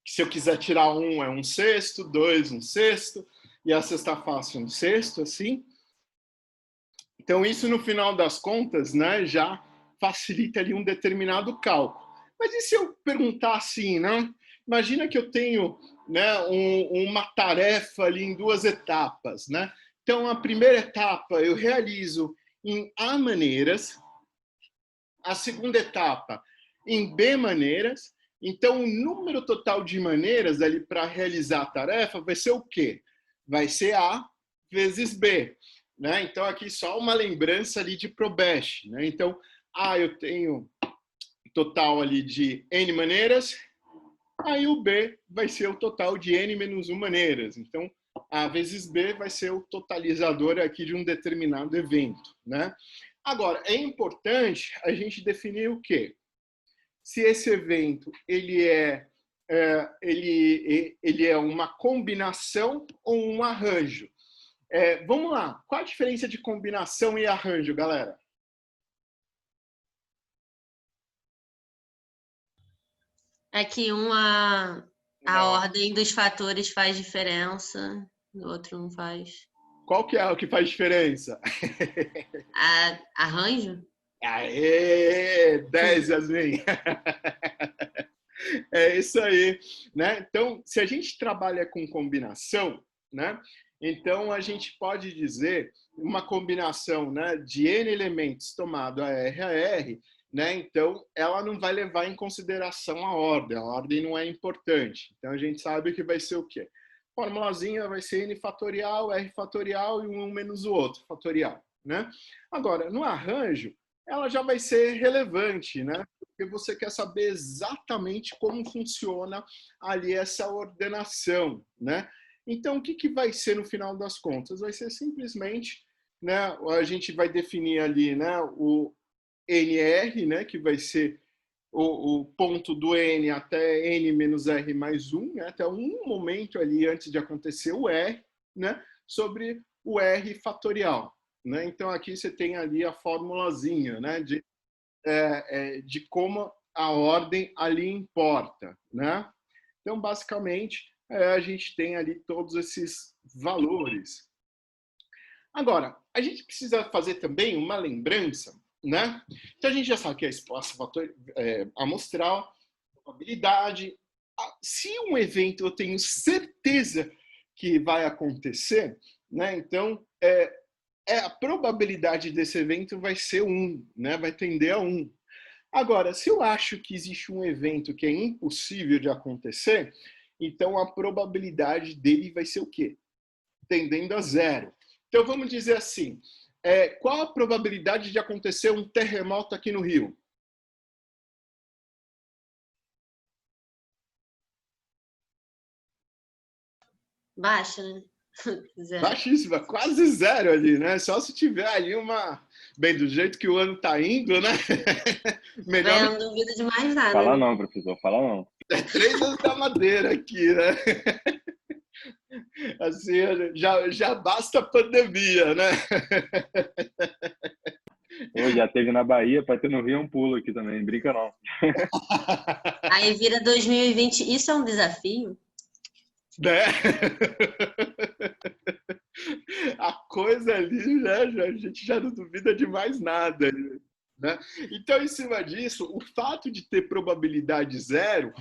se eu quiser tirar um é um sexto, dois um sexto e a sexta face um sexto, assim. Então isso no final das contas, né, já facilita ali um determinado cálculo. Mas e se eu perguntar assim, né? Imagina que eu tenho, né, uma tarefa ali em duas etapas, né? Então, a primeira etapa eu realizo em A maneiras, a segunda etapa em B maneiras. Então, o número total de maneiras ali para realizar a tarefa vai ser o quê? Vai ser A vezes B. Né? Então, aqui só uma lembrança ali de Probest. Né? Então, A eu tenho total ali de N maneiras, aí o B vai ser o total de N menos 1 maneiras. Então, A vezes B vai ser o totalizador aqui de um determinado evento. Né? Agora, é importante a gente definir o quê? Se esse evento ele é uma combinação ou um arranjo. Vamos lá, qual a diferença de combinação e arranjo, galera? É que a ordem dos fatores faz diferença, o outro não faz. Qual que é o que faz diferença? Arranjo? Aê, 10, Yasmin. É isso aí, né? Então, se a gente trabalha com combinação, né? Então a gente pode dizer uma combinação, né, de N elementos tomado a R, né? Então ela não vai levar em consideração a ordem não é importante. Então a gente sabe que vai ser o quê? Formulazinha vai ser N fatorial, R fatorial e um menos o outro fatorial, né? Agora, no arranjo, ela já vai ser relevante, né? Porque você quer saber exatamente como funciona ali essa ordenação, né? Então, o que vai ser no final das contas? Vai ser simplesmente, né, a gente vai definir ali, né, o NR, né, que vai ser o ponto do N até N menos R mais 1, né, até um momento ali antes de acontecer o R, né, sobre o R fatorial. Né? Então, aqui você tem ali a formulazinha, né, de como a ordem ali importa. Né? Então, basicamente, a gente tem ali todos esses valores. Agora, a gente precisa fazer também uma lembrança, né? Então, a gente já sabe que é a resposta amostral, probabilidade. Se um evento eu tenho certeza que vai acontecer, né? Então, a probabilidade desse evento vai ser 1, né? Vai tender a 1. Agora, se eu acho que existe um evento que é impossível de acontecer, então a probabilidade dele vai ser o quê? Tendendo a 0. Então, vamos dizer assim, qual a probabilidade de acontecer um terremoto aqui no Rio? Baixa, né? Zero. Baixíssima, quase 0 ali, né? Só se tiver ali uma... Bem, do jeito que o ano está indo, né? Melhor... Eu não duvido de mais nada. Fala não, professor, fala não. 3 anos da madeira aqui, né? Assim, já basta a pandemia, né? Já teve na Bahia, para ter no Rio é um pulo aqui também, brinca não. Aí vira 2020, isso é um desafio? Né? A coisa ali, né? A gente já não duvida de mais nada. Né? Então, em cima disso, o fato de ter probabilidade 0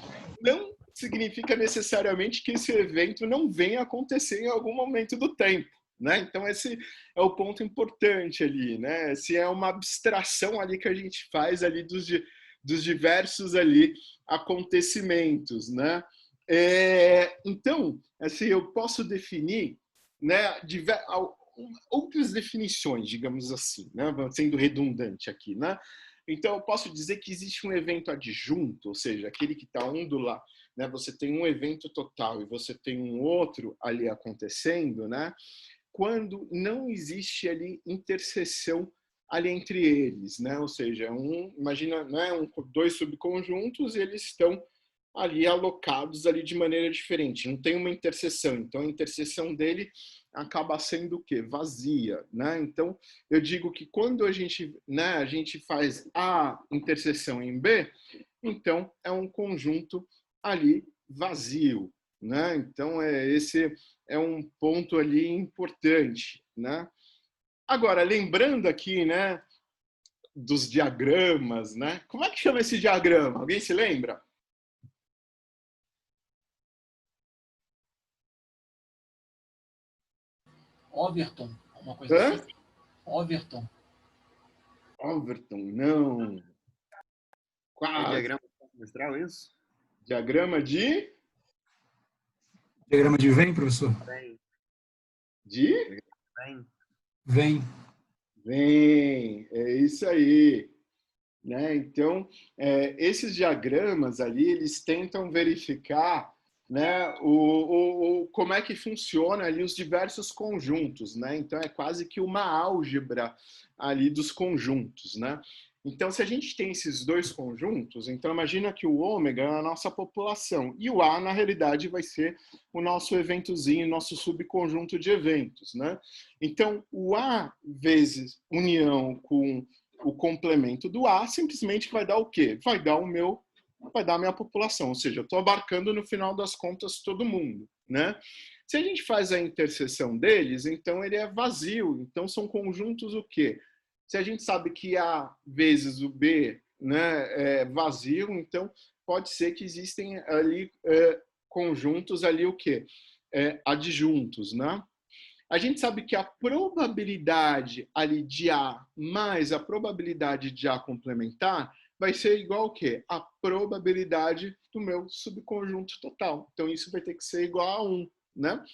não significa necessariamente que esse evento não venha a acontecer em algum momento do tempo. Né? Então, esse é o ponto importante ali. Né? Se é uma abstração ali que a gente faz ali dos diversos ali acontecimentos. Né? Então, assim, eu posso definir, né, outras definições, digamos assim, né, sendo redundante aqui. Né? Então, eu posso dizer que existe um evento adjunto, ou seja, aquele que está um do lado. Né, você tem um evento total e você tem um outro ali acontecendo, né, quando não existe ali interseção ali entre eles. Né? Ou seja, imagina, né, dois subconjuntos e eles estão ali alocados ali de maneira diferente, não tem uma interseção, então a interseção dele acaba sendo o quê? Vazia, né? Então eu digo que quando a gente faz a interseção em B, então é um conjunto ali vazio, né? Então esse é um ponto ali importante, né? Agora, lembrando aqui, né, dos diagramas, né? Como é que chama esse diagrama? Alguém se lembra? Overton, uma coisa Hã? assim. Overton. Overton, não. É Quase. diagrama semestral, isso? Diagrama de... Diagrama de Venn, professor? Bem, De? bem. Venn. Vem, é isso aí. Né? Então, esses diagramas ali, eles tentam verificar, né, como é que funciona ali os diversos conjuntos, né? Então, é quase que uma álgebra ali dos conjuntos, né? Então, se a gente tem esses dois conjuntos, então imagina que o ômega é a nossa população e o A, na realidade, vai ser o nosso eventozinho, nosso subconjunto de eventos, né? Então, o A vezes união com o complemento do A simplesmente vai dar o quê? Vai dar a minha população, ou seja, eu estou abarcando no final das contas todo mundo, né? Se a gente faz a interseção deles, então ele é vazio, então são conjuntos o quê? Se a gente sabe que A vezes o B, né, é vazio, então pode ser que existem ali conjuntos ali o quê? Adjuntos, né? A gente sabe que a probabilidade ali de A mais a probabilidade de A complementar vai ser igual ao quê? A probabilidade do meu subconjunto total. Então, isso vai ter que ser igual a 1, né?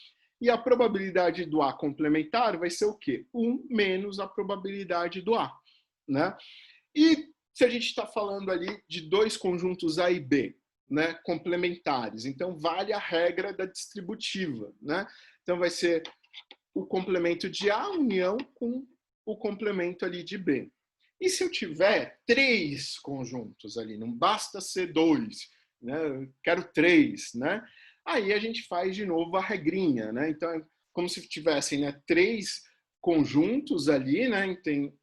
E a probabilidade do A complementar vai ser o quê? 1 menos a probabilidade do A, né? E se a gente está falando ali de dois conjuntos A e B, né, complementares, então vale a regra da distributiva, né? Então vai ser o complemento de A união com o complemento ali de B. E se eu tiver 3 conjuntos ali, não basta ser 2, né? Eu quero 3, né? Aí a gente faz de novo a regrinha, né? Então é como se tivessem, né, 3 conjuntos ali, né? Tem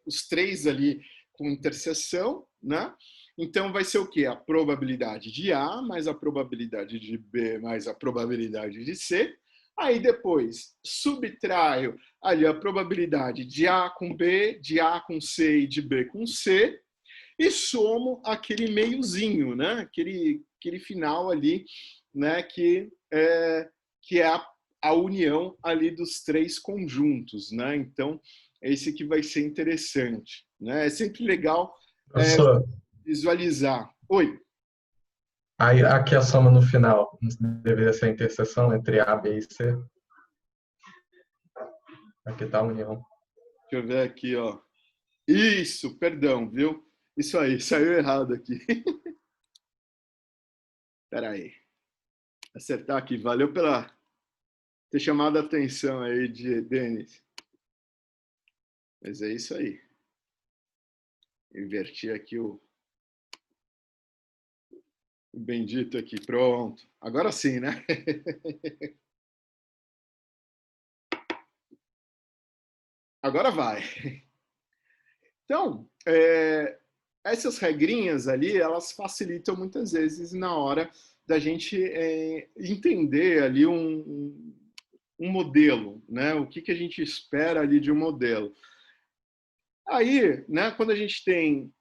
os 3 ali com interseção, né? Então vai ser o quê? A probabilidade de A mais a probabilidade de B mais a probabilidade de C. Aí depois subtraio ali a probabilidade de A com B, de A com C e de B com C e somo aquele meiozinho, né? Aquele final ali, né? Que é a união ali dos 3 conjuntos, né? Então, esse que vai ser interessante, né? É sempre legal Professor, visualizar. Oi. aí aqui a soma no final deveria ser a interseção entre A, B e C. Aqui está a união. Deixa eu ver aqui, ó. Isso, perdão, viu? Isso aí, saiu errado aqui. Espera aí. Acertar aqui. Valeu pela ter chamado a atenção aí, Denis. Mas é isso aí. Inverti aqui o bendito aqui. Pronto. Agora sim, né? Agora vai. Então, essas regrinhas ali, elas facilitam muitas vezes na hora da gente entender ali um modelo, né? O que a gente espera ali de um modelo. Aí, né, quando a gente tem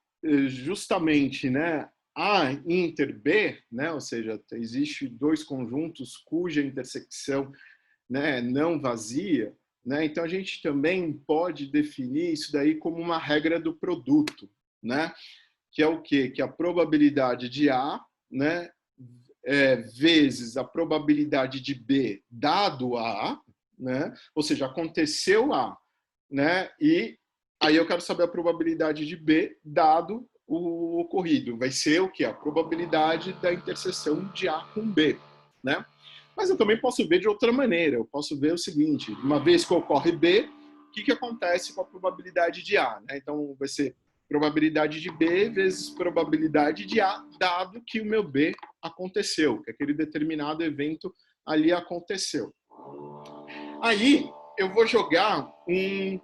justamente, né, A inter B, né, ou seja, existe dois conjuntos cuja intersecção, né, é não vazia, né, então a gente também pode definir isso daí como uma regra do produto, né, que é o quê? Que a probabilidade de A, né, vezes a probabilidade de B dado A, né, ou seja, aconteceu A, né, e aí eu quero saber a probabilidade de B dado o ocorrido. Vai ser o quê? A probabilidade da interseção de A com B, né? Mas eu também posso ver de outra maneira. Eu posso ver o seguinte, uma vez que ocorre B, o que acontece com a probabilidade de A, né? Então vai ser probabilidade de B vezes probabilidade de A, dado que o meu B aconteceu, que aquele determinado evento ali aconteceu. Aí eu vou jogar um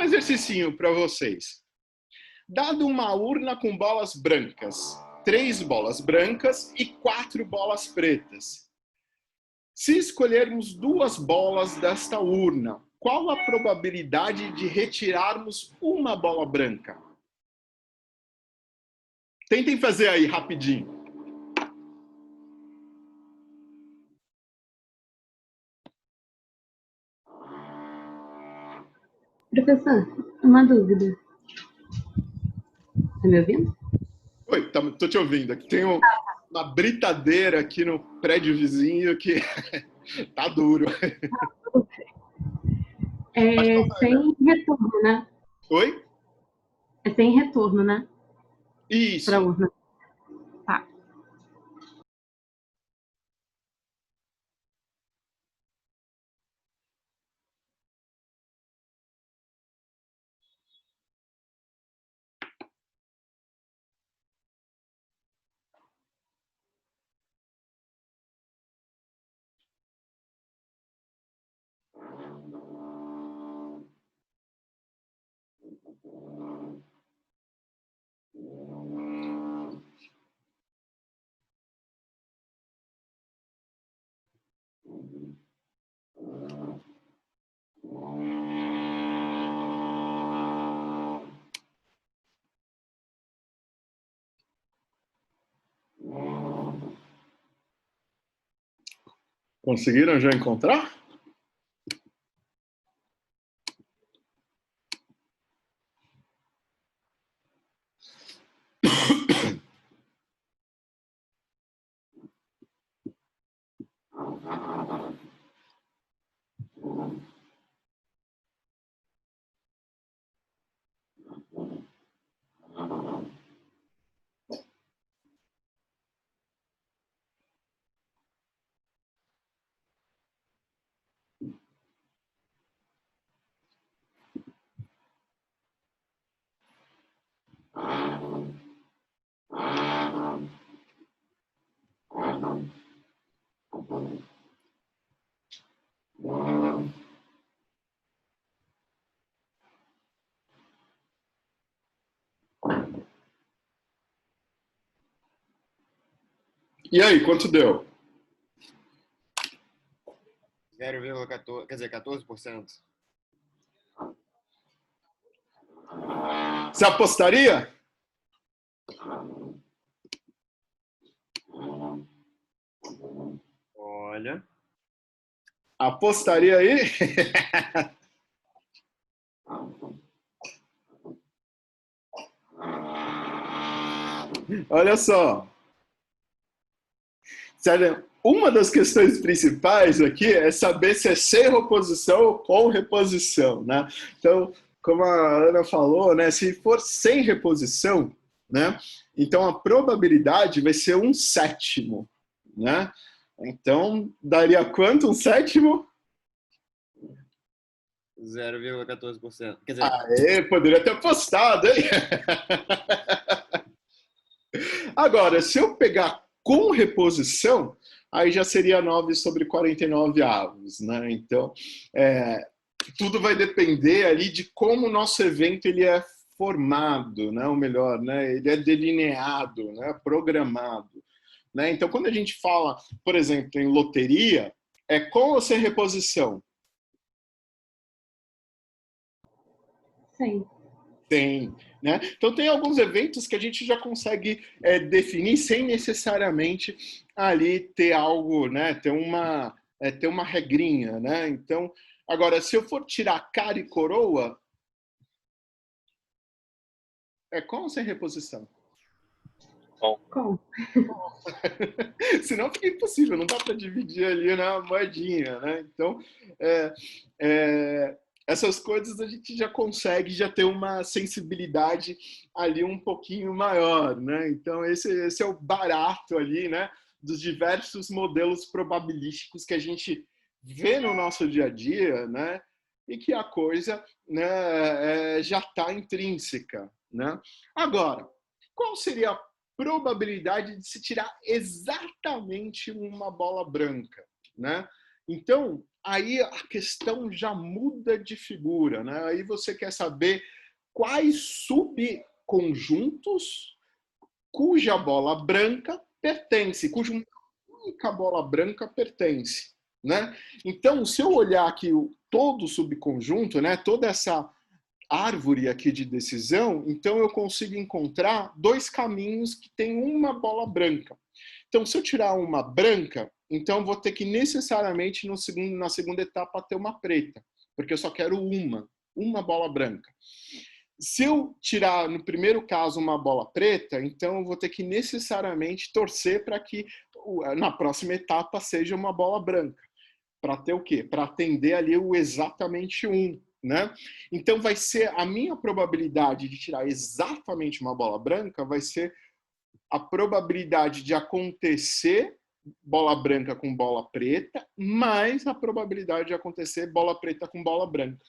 exercício para vocês. Dado uma urna com bolas brancas, 3 bolas brancas e 4 bolas pretas. Se escolhermos 2 bolas desta urna, qual a probabilidade de retirarmos uma bola branca? Tentem fazer aí rapidinho. Professor, uma dúvida. Tá me ouvindo? Oi, tô te ouvindo. Aqui tem uma britadeira aqui no prédio vizinho que tá duro. É sem retorno, né? Oi? É sem retorno, né? Isso. Pra urna. Tá. Conseguiram já encontrar? E aí, quanto deu? 0,14, quer dizer, 14%. Você apostaria? Olha. Apostaria aí? Olha só. Sério, uma das questões principais aqui é saber se é sem reposição ou com reposição, né? Então, como a Ana falou, né, se for sem reposição, né, então a probabilidade vai ser 1/7, né? Então, daria quanto 1/7? 0,14%. Quer dizer, Aê, poderia ter apostado, hein? Agora, se eu pegar com reposição, aí já seria 9/49 avos, né? Então, tudo vai depender ali de como o nosso evento ele é formado, né? Ou melhor, né? Ele é delineado, né? Programado, né? Então, quando a gente fala, por exemplo, em loteria, é com ou sem reposição? Sim. Tem, né? Então tem alguns eventos que a gente já consegue definir sem necessariamente ali ter algo, né? Ter uma regrinha, né? Então, agora, se eu for tirar cara e coroa, é com ou sem reposição? Com. Senão fica impossível, não dá para dividir ali na moedinha, né? Então, essas coisas a gente já consegue já ter uma sensibilidade ali um pouquinho maior, né? Então, esse é o barato ali, né? Dos diversos modelos probabilísticos que a gente vê no nosso dia a dia, né? E que a coisa, né, já está intrínseca, né? Agora, qual seria a probabilidade de se tirar exatamente uma bola branca, né? Então, aí a questão já muda de figura, né? Aí você quer saber quais subconjuntos cuja bola branca pertence, cuja única bola branca pertence, né? Então, se eu olhar aqui todo o subconjunto, né, toda essa árvore aqui de decisão, então eu consigo encontrar dois caminhos que têm uma bola branca. Então, se eu tirar uma branca, então vou ter que necessariamente na segunda etapa ter uma preta, porque eu só quero uma, uma bola branca. Se eu tirar, no primeiro caso, uma bola preta, então eu vou ter que necessariamente torcer para que na próxima etapa seja uma bola branca. Para ter o quê? Para atender ali o exatamente 1, né? Então vai ser a minha probabilidade de tirar exatamente uma bola branca vai ser a probabilidade de acontecer bola branca com bola preta, mais a probabilidade de acontecer bola preta com bola branca.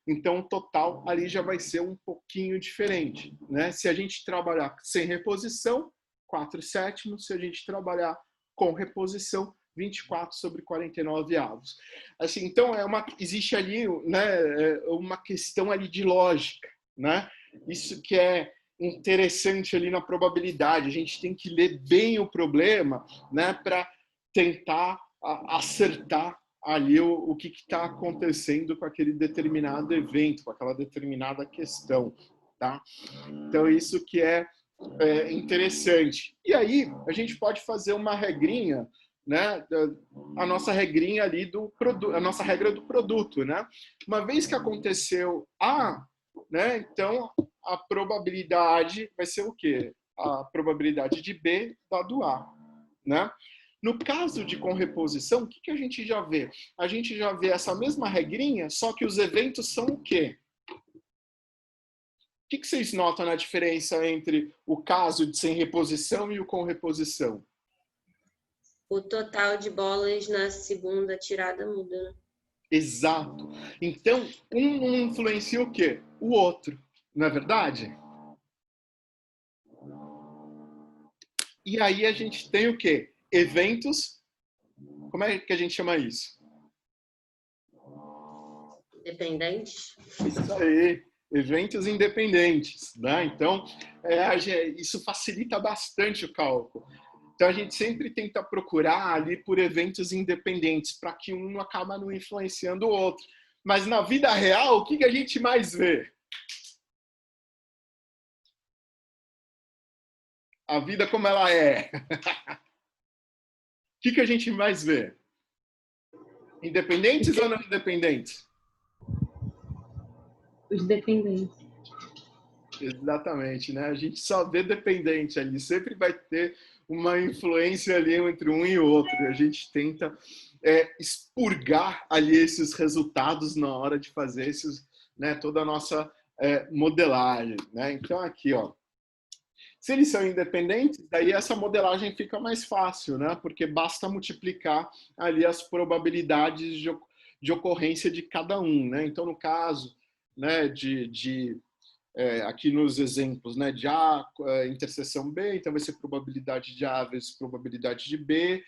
Então, o total ali já vai ser um pouquinho diferente, né? Se a gente trabalhar sem reposição, 4/7. Se a gente trabalhar com reposição, 24/49. Assim, então, existe ali, né, uma questão ali de lógica, né? Isso que é interessante ali na probabilidade. A gente tem que ler bem o problema, né, para tentar acertar ali o que está acontecendo com aquele determinado evento, com aquela determinada questão, tá? Então, isso que é interessante. E aí, a gente pode fazer uma regrinha, né? A nossa regrinha ali do produto, a nossa regra do produto, né? Uma vez que aconteceu A, né? Então, a probabilidade vai ser o quê? A probabilidade de B dado A, né? No caso de com reposição, o que a gente já vê? A gente já vê essa mesma regrinha, só que os eventos são o quê? O que vocês notam na diferença entre o caso de sem reposição e o com reposição? O total de bolas na segunda tirada muda, né? Exato. Então, um influencia o quê? O outro, não é verdade? E aí a gente tem o quê? Eventos. Como é que a gente chama isso? Dependentes. Isso aí. Eventos independentes, né? Então, isso facilita bastante o cálculo. Então, a gente sempre tenta procurar ali por eventos independentes, para que um acaba não influenciando o outro. Mas na vida real, o que a gente mais vê? A vida como ela é. O que a gente mais vê? Independentes ou não independentes? Os dependentes. Exatamente, né? A gente só vê dependente ali. Sempre vai ter uma influência ali entre um e outro. E a gente tenta expurgar ali esses resultados na hora de fazer né, toda a nossa modelagem, né? Então, aqui, ó. Se eles são independentes, daí essa modelagem fica mais fácil, né? Porque basta multiplicar ali as probabilidades de ocorrência de cada um, né? Então, no caso, né, aqui nos exemplos, né, de A interseção B, então vai ser probabilidade de A vezes probabilidade de B,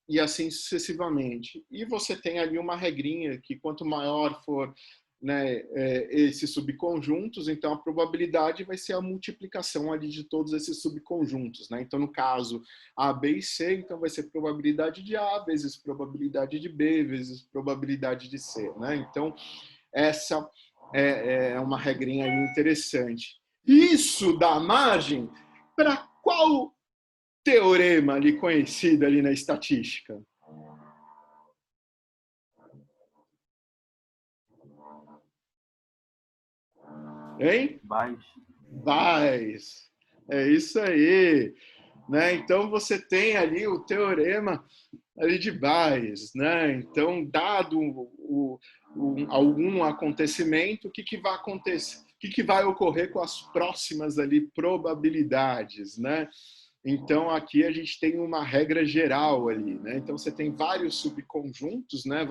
e assim sucessivamente. E você tem ali uma regrinha que quanto maior for, né, esses subconjuntos, então a probabilidade vai ser a multiplicação ali de todos esses subconjuntos, né? Então, no caso A, B e C, então vai ser probabilidade de A vezes probabilidade de B vezes probabilidade de C, né? Então, essa é uma regrinha ali interessante. Isso dá margem para qual teorema ali conhecido ali na estatística? Hein? Bayes. É isso aí. Né? Então, você tem ali o teorema ali de Bayes. Né? Então, dado algum acontecimento, o que vai acontecer? O que vai ocorrer com as próximas ali probabilidades? Né? Então, aqui a gente tem uma regra geral ali. Né? Então, você tem vários subconjuntos, né?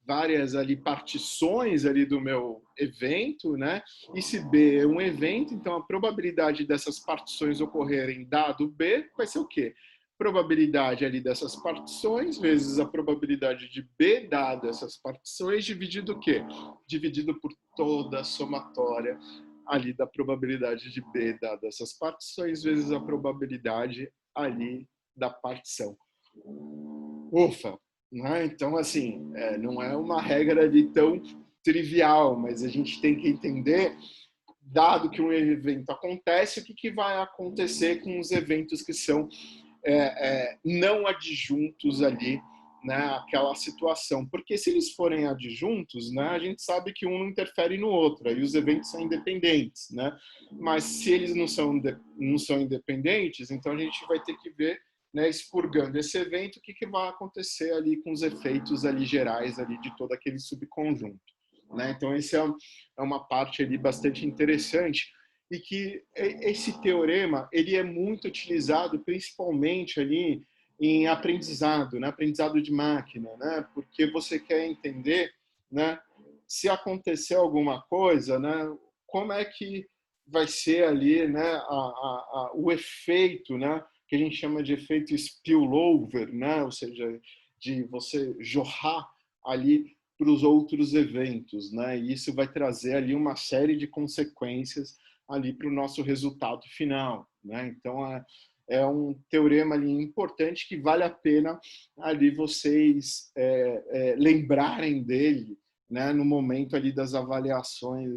Várias ali partições ali do meu evento, né? E se B é um evento, então a probabilidade dessas partições ocorrerem dado B vai ser o quê? Probabilidade ali dessas partições vezes a probabilidade de B dado essas partições dividido o quê? Dividido por toda a somatória ali da probabilidade de B dado essas partições vezes a probabilidade ali da partição. Ufa! Né? Então, assim, não é uma regra ali tão trivial, mas a gente tem que entender, dado que um evento acontece, o que vai acontecer com os eventos que são não adjuntos ali né, aquela situação. Porque se eles forem adjuntos, né, a gente sabe que um não interfere no outro, aí os eventos são independentes, né? Mas se eles não são independentes, então a gente vai ter que ver, né, expurgando esse evento, o que vai acontecer ali com os efeitos ali gerais ali de todo aquele subconjunto, né? Então esse é uma parte ali bastante interessante e que esse teorema ele é muito utilizado principalmente ali em aprendizado, né? Aprendizado de máquina, né? Porque você quer entender, né, se acontecer alguma coisa, né, como é que vai ser ali, né, o efeito, né, que a gente chama de efeito spillover, né, ou seja, de você jorrar ali para os outros eventos, né, e isso vai trazer ali uma série de consequências ali para o nosso resultado final, né, então é um teorema ali importante que vale a pena ali vocês lembrarem dele, né, no momento ali das avaliações,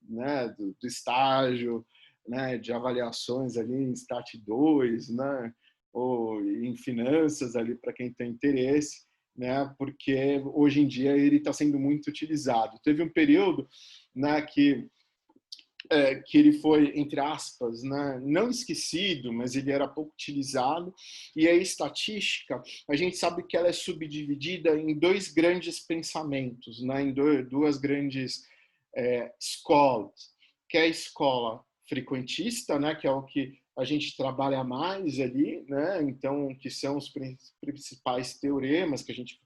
né, do estágio, né, de avaliações ali em Stat 2, né, ou em finanças ali para quem tem interesse, né, porque hoje em dia ele está sendo muito utilizado. Teve um período, né, que ele foi, entre aspas, né, não esquecido, mas ele era pouco utilizado. E a estatística, a gente sabe que ela é subdividida em dois grandes pensamentos, né, em duas grandes escolas, que é a escola frequentista, né, que é o que a gente trabalha mais ali, né, então, que são os principais teoremas que a gente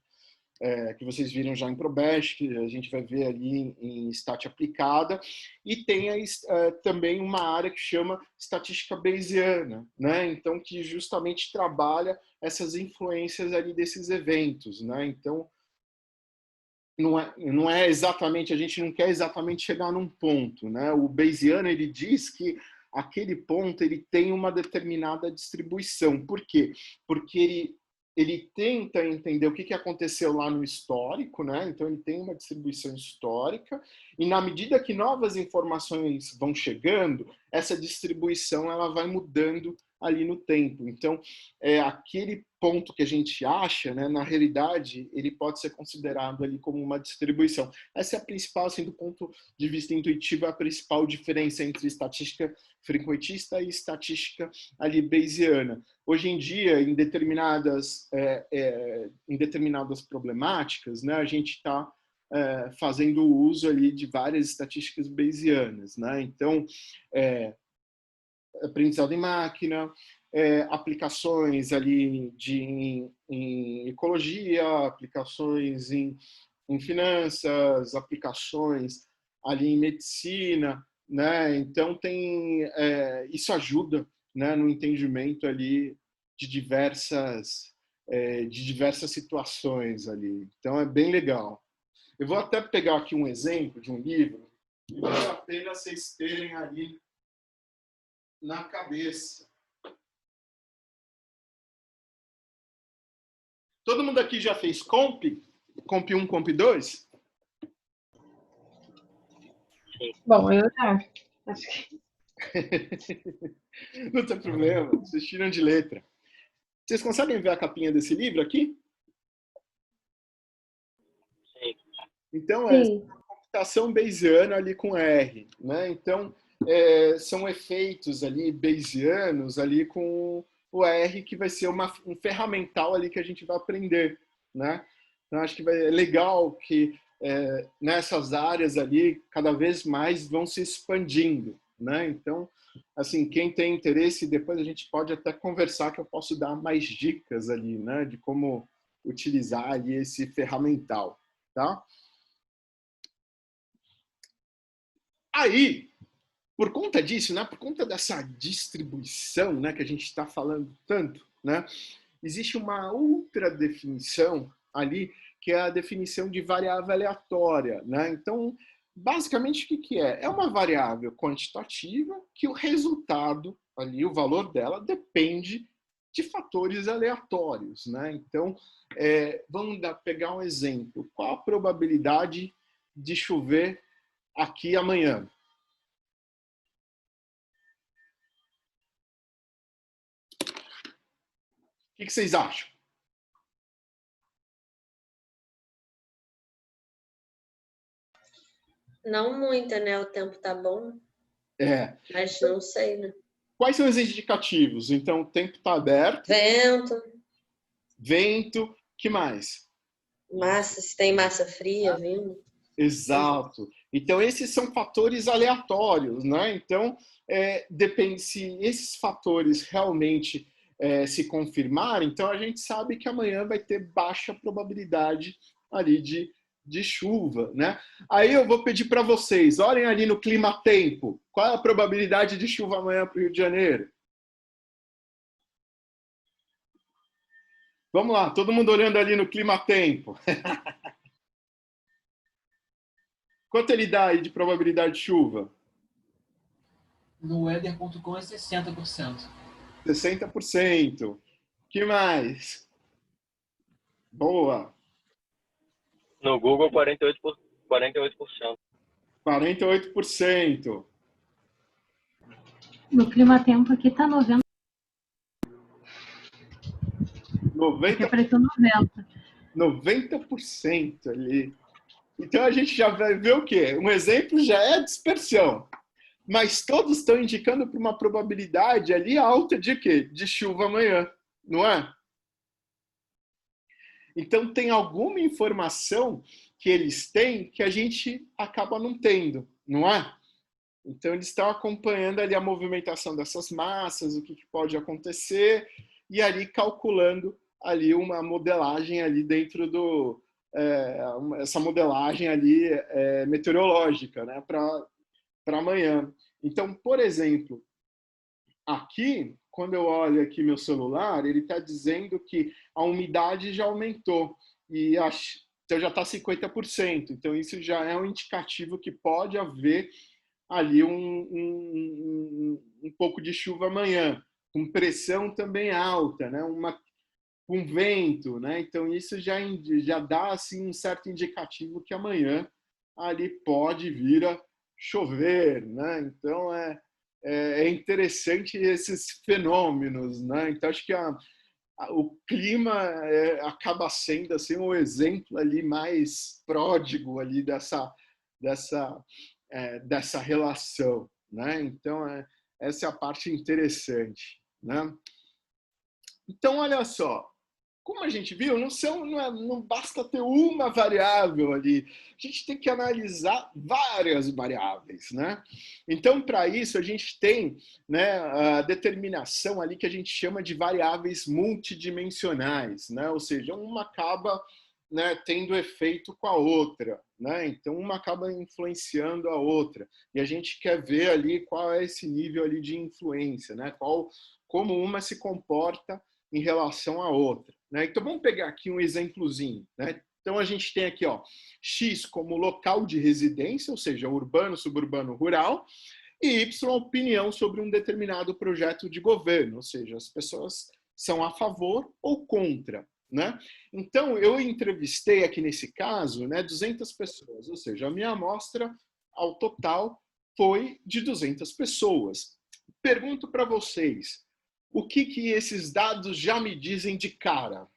que vocês viram já em Probesch, que a gente vai ver ali em Stat aplicada, e tem também uma área que chama estatística bayesiana, né? Então, que justamente trabalha essas influências ali desses eventos, né? Então, não é exatamente, a gente não quer exatamente chegar num ponto, né? O Bayesiano, ele diz que aquele ponto ele tem uma determinada distribuição. Por quê? Porque ele tenta entender o que aconteceu lá no histórico, né? Então ele tem uma distribuição histórica e na medida que novas informações vão chegando, essa distribuição ela vai mudando ali no tempo. Então, aquele ponto que a gente acha, né, na realidade, ele pode ser considerado ali como uma distribuição. Essa é a principal, assim, do ponto de vista intuitivo, a principal diferença entre estatística frequentista e estatística ali bayesiana. Hoje em dia, em determinadas problemáticas, né, a gente está fazendo uso ali de várias estatísticas bayesianas, né? Então, aprendizado em máquina, aplicações ali em ecologia, aplicações em finanças, aplicações ali em medicina, né? Então isso ajuda, né, no entendimento ali de diversas situações ali. Então é bem legal. Eu vou até pegar aqui um exemplo de um livro e vale a pena vocês terem ali na cabeça. Todo mundo aqui já fez comp? Comp 1, comp 2? Bom, eu já. Acho que. Não tem problema, vocês tiram de letra. Vocês conseguem ver a capinha desse livro aqui? Então, Sim. computação bayesiana ali com R, né? Então, são efeitos ali bayesianos ali com o R, que vai ser um ferramental ali que a gente vai aprender, né? Então, acho que é legal que nessas áreas ali, cada vez mais vão se expandindo, né? Então, assim, quem tem interesse, depois a gente pode até conversar, que eu posso dar mais dicas ali, né? De como utilizar ali esse ferramental, tá? Aí, por conta disso, né, por conta dessa distribuição, né, que a gente está falando tanto, né, existe uma outra definição ali, que é a definição de variável aleatória, né? Então, basicamente, o que é? É uma variável quantitativa que o resultado ali, o valor dela, depende de fatores aleatórios, né? Então, vamos pegar um exemplo. Qual a probabilidade de chover aqui amanhã? O que vocês acham? Não muita, né? O tempo tá bom, É. mas não sei, né? Quais são os indicativos? Então, o tempo está aberto, Vento, vento, que mais? massa, se tem massa fria vindo. Exato. Então, esses são fatores aleatórios, né? Então, depende se esses fatores realmente se confirmarem, então a gente sabe que amanhã vai ter baixa probabilidade ali de chuva, né? Aí eu vou pedir para vocês, olhem ali no clima-tempo. Qual é a probabilidade de chuva amanhã para o Rio de Janeiro? Vamos lá, todo mundo olhando ali no clima-tempo. Quanto ele dá aí de probabilidade de chuva? No weather.com é 60%. 60%. Que mais? Boa. No Google, 48%. 48%. No clima-tempo aqui tá 90. Aqui 90%, apareceu 90. 90% ali. Então a gente já vai ver o quê? Um exemplo já é dispersão. Mas todos estão indicando para uma probabilidade ali alta de quê? De chuva amanhã, não é? Então tem alguma informação que eles têm que a gente acaba não tendo, não é? Então eles estão acompanhando ali a movimentação dessas massas, o que pode acontecer, e ali calculando ali uma modelagem ali dentro do essa modelagem ali meteorológica, né, para amanhã. Então, por exemplo, aqui, quando eu olho aqui meu celular, ele está dizendo que a umidade já aumentou e então já está 50%. Então isso já é um indicativo que pode haver ali um pouco de chuva amanhã, com pressão também alta, né? Com vento, né? Então isso já dá assim um certo indicativo que amanhã ali pode vir a chover, né? Então é interessante esses fenômenos, né? Então acho que o clima acaba sendo assim um exemplo ali mais pródigo ali dessa relação, né? Então essa é a parte interessante, né? Então olha só, como a gente viu, não basta ter uma variável ali, a gente tem que analisar várias variáveis, né? Então, para isso, a gente tem, né, a determinação ali que a gente chama de variáveis multidimensionais, né? Ou seja, uma acaba, né, tendo efeito com a outra, né? Então, uma acaba influenciando a outra. E a gente quer ver ali qual é esse nível ali de influência, né? Como uma se comporta em relação à outra, né? Então vamos pegar aqui um exemplozinho, né? Então a gente tem aqui, ó, X como local de residência, ou seja, urbano, suburbano, rural, e Y opinião sobre um determinado projeto de governo, ou seja, as pessoas são a favor ou contra, né? Então eu entrevistei aqui nesse caso, né, 200 pessoas, ou seja, a minha amostra ao total foi de 200 pessoas. Pergunto para vocês, o que esses dados já me dizem de cara?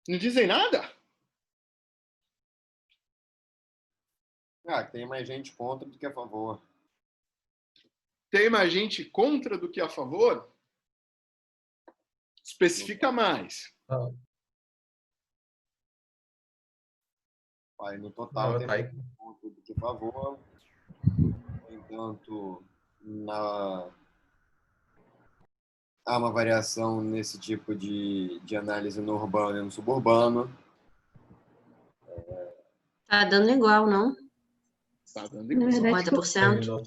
Não dizem nada? Tem mais gente contra do que a favor. Tem mais gente contra do que a favor? Especifica mais. Aí, no total, tem Tá aí. mais gente contra do que a favor. No entanto, há uma variação nesse tipo de análise no urbano e no suburbano. Tá dando igual, não? Tá dando Na igual. verdade, 50%. No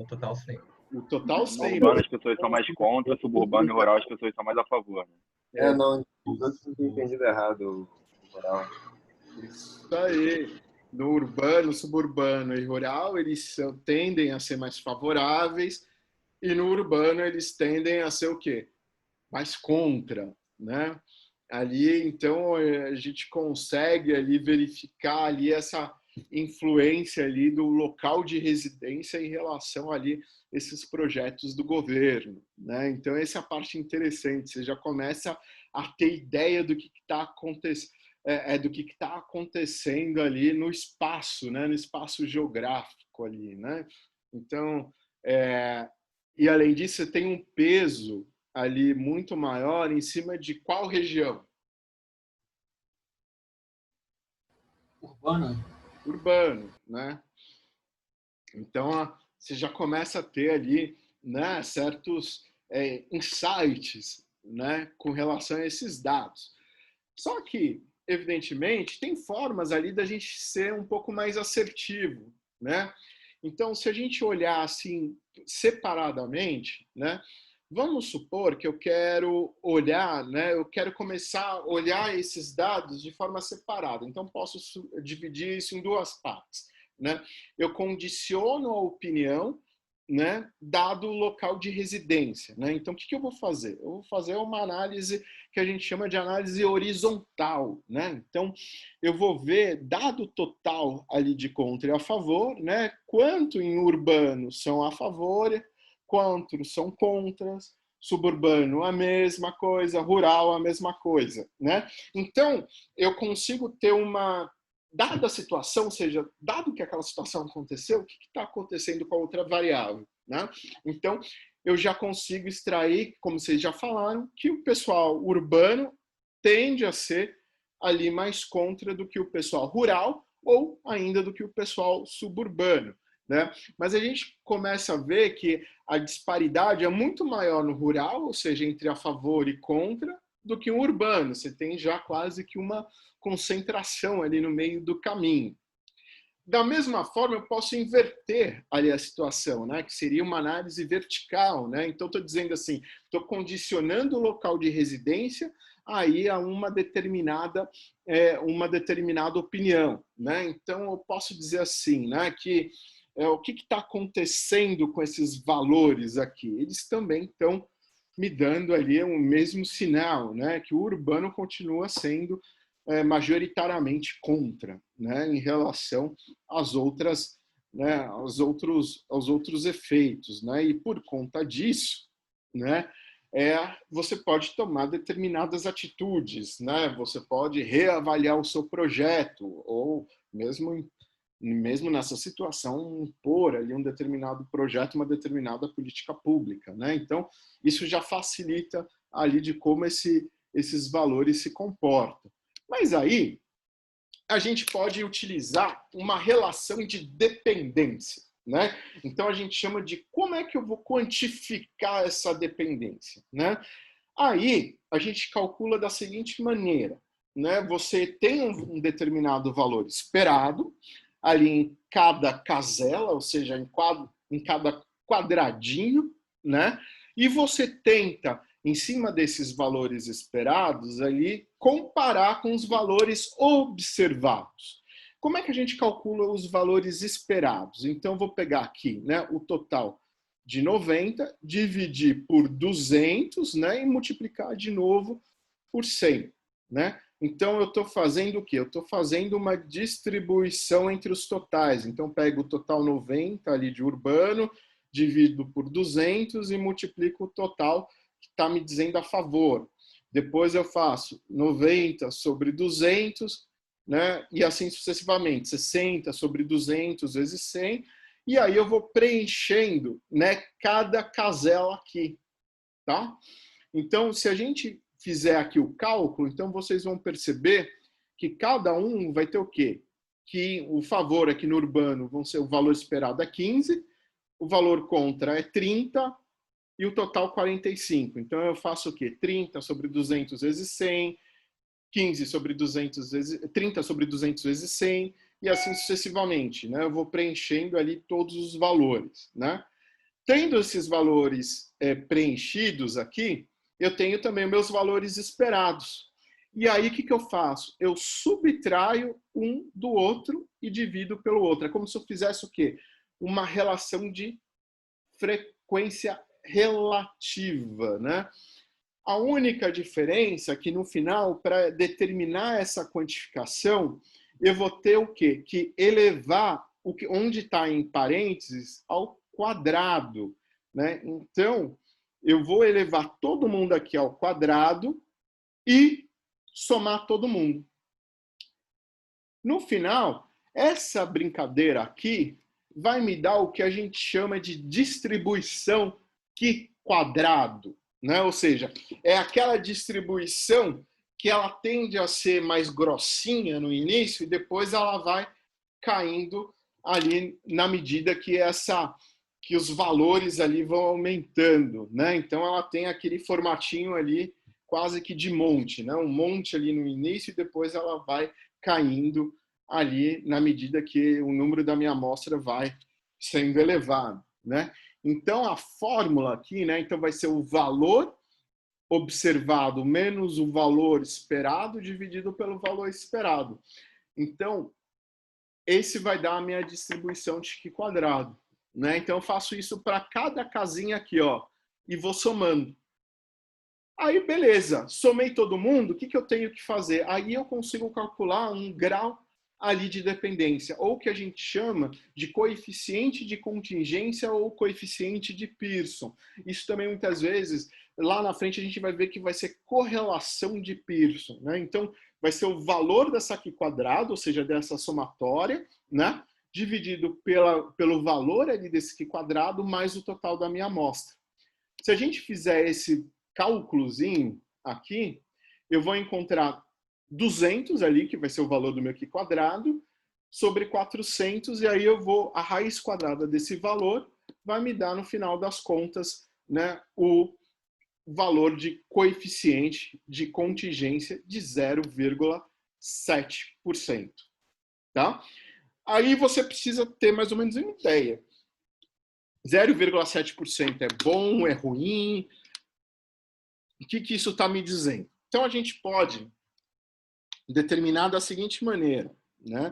total, sim. O total No 100. urbano as pessoas são mais contra, suburbano e rural as pessoas são mais a favor. Né? Não, os outros não têm entendido errado o geral. Isso aí. No urbano, suburbano e rural, eles tendem a ser mais favoráveis, e no urbano eles tendem a ser o quê? Mais contra, né? Ali, então, a gente consegue ali verificar ali influência ali do local de residência em relação ali esses projetos do governo, né? Então essa é a parte interessante, você já começa a ter ideia do que está acontecendo, do que está acontecendo ali no espaço, né? No espaço geográfico ali, né? Então, e além disso, você tem um peso ali muito maior em cima de qual região? Urbano? Urbano, né? Então, você já começa a ter ali, né, certos insights, né, com relação a esses dados. Só que, evidentemente, tem formas ali da gente ser um pouco mais assertivo, né? Então, se a gente olhar assim separadamente, né, vamos supor que eu quero olhar, né, eu quero começar a olhar esses dados de forma separada. Então, posso dividir isso em duas partes, né? Eu condiciono a opinião, né, dado o local de residência, né? Então, o que eu vou fazer? Eu vou fazer uma análise que a gente chama de análise horizontal, né? Então, eu vou ver, dado total ali de contra e a favor, né, quanto em urbano são a favor, quanto são contras, suburbano a mesma coisa, rural a mesma coisa, né? Então, eu consigo ter uma... Dada a situação, ou seja, dado que aquela situação aconteceu, o que está acontecendo com a outra variável, né? Então, eu já consigo extrair, como vocês já falaram, que o pessoal urbano tende a ser ali mais contra do que o pessoal rural ou ainda do que o pessoal suburbano, né? Mas a gente começa a ver que a disparidade é muito maior no rural, ou seja, entre a favor e contra, do que o urbano. Você tem já quase que uma concentração ali no meio do caminho. Da mesma forma, eu posso inverter ali a situação, né? Que seria uma análise vertical, né? Então, estou dizendo assim, estou condicionando o local de residência aí a uma determinada opinião, né? Então, eu posso dizer assim, né? Que o que está acontecendo com esses valores aqui? Eles também estão me dando ali o mesmo sinal, né? Que o urbano continua sendo majoritariamente contra, né, em relação às outras, né, aos outros efeitos, né, e por conta disso, né, você pode tomar determinadas atitudes, né, você pode reavaliar o seu projeto ou mesmo nessa situação impor ali um determinado projeto, uma determinada política pública, né? Então isso já facilita ali de como esses valores se comportam. Mas aí, a gente pode utilizar uma relação de dependência, né? Então, a gente chama de como é que eu vou quantificar essa dependência, né? Aí, a gente calcula da seguinte maneira, né? Você tem um determinado valor esperado, ali em cada casela, ou seja, em cada quadradinho, né? E você tenta, em cima desses valores esperados, ali, comparar com os valores observados. Como é que a gente calcula os valores esperados? Então, eu vou pegar aqui, né, o total de 90, dividir por 200, né, e multiplicar de novo por 100. Né? Então, eu estou fazendo o quê? Eu estou fazendo uma distribuição entre os totais. Então, pego o total 90 ali de urbano, divido por 200 e multiplico o total que está me dizendo a favor. Depois eu faço 90 sobre 200, né? E assim sucessivamente, 60 sobre 200 vezes 100, e aí eu vou preenchendo, né, cada casela aqui, tá? Então, se a gente fizer aqui o cálculo, então vocês vão perceber que cada um vai ter o quê? Que o favor aqui no urbano vão ser o valor esperado é 15, o valor contra é 30 e o total 45. Então eu faço o quê? 30 sobre 200 vezes 100, 15 sobre 200 vezes 30 sobre 200 vezes 100 e assim sucessivamente, né? Eu vou preenchendo ali todos os valores, né? Tendo esses valores preenchidos aqui, eu tenho também meus valores esperados. E aí, o que eu faço? Eu subtraio um do outro e divido pelo outro. É como se eu fizesse o quê? Uma relação de frequência relativa, né? A única diferença é que, no final, para determinar essa quantificação, eu vou ter o quê? Que elevar onde está em parênteses ao quadrado, né? Então, eu vou elevar todo mundo aqui ao quadrado e somar todo mundo. No final, essa brincadeira aqui vai me dar o que a gente chama de distribuição Q quadrado, né? Ou seja, é aquela distribuição que ela tende a ser mais grossinha no início e depois ela vai caindo ali na medida que os valores ali vão aumentando, né? Então ela tem aquele formatinho ali quase que de monte, né? Um monte ali no início e depois ela vai caindo ali na medida que o número da minha amostra vai sendo elevado, né? Então a fórmula aqui, né? Então vai ser o valor observado menos o valor esperado dividido pelo valor esperado. Então esse vai dar a minha distribuição de Q quadrado, né? Então eu faço isso para cada casinha aqui, ó, e vou somando. Aí beleza, somei todo mundo, o que eu tenho que fazer? Aí eu consigo calcular um grau ali de dependência, ou que a gente chama de coeficiente de contingência ou coeficiente de Pearson. Isso também muitas vezes, lá na frente a gente vai ver que vai ser correlação de Pearson, né? Então vai ser o valor dessa Q quadrado, ou seja, dessa somatória, né? Dividido pelo valor ali desse Q quadrado mais o total da minha amostra. Se a gente fizer esse cálculozinho aqui, eu vou encontrar 200 ali, que vai ser o valor do meu Q quadrado, sobre 400, e aí eu vou, a raiz quadrada desse valor vai me dar, no final das contas, né, o valor de coeficiente de contingência de 0,7%. Tá? Aí você precisa ter mais ou menos uma ideia. 0,7% é bom, é ruim? O que isso está me dizendo? Então a gente pode determinar da seguinte maneira, né?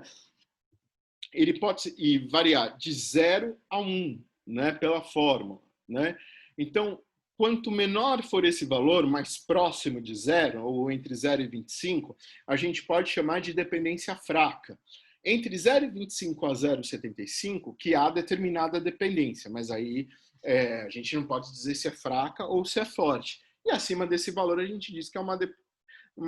Ele pode variar de 0 a 1, né, pela fórmula, né? Então, quanto menor for esse valor, mais próximo de 0, ou entre 0 e 25, a gente pode chamar de dependência fraca. Entre 0,25 a 0,75, que há determinada dependência, mas aí a gente não pode dizer se é fraca ou se é forte. E acima desse valor a gente diz que é uma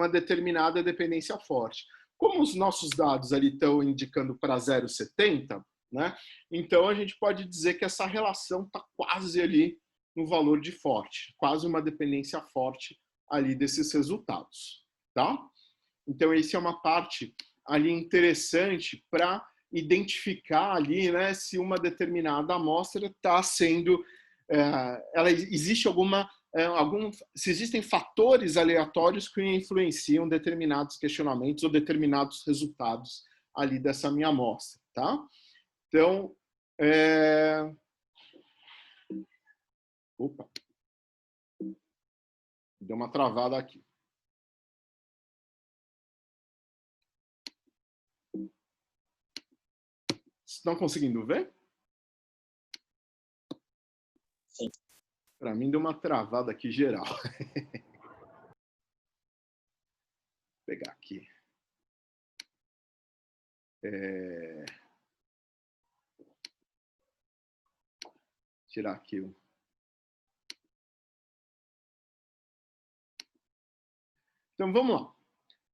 determinada dependência forte. Como os nossos dados ali estão indicando para 0,70, né? Então a gente pode dizer que essa relação está quase ali no valor de forte, quase uma dependência forte ali desses resultados, tá? Então essa é uma parte ali interessante para identificar ali, né, se uma determinada amostra está sendo, existe se existem fatores aleatórios que influenciam determinados questionamentos ou determinados resultados ali dessa minha amostra, tá? Então, opa, deu uma travada aqui. Estão conseguindo ver? Sim. Para mim deu uma travada aqui geral. Vou pegar aqui. Tirar aqui o... Então vamos lá.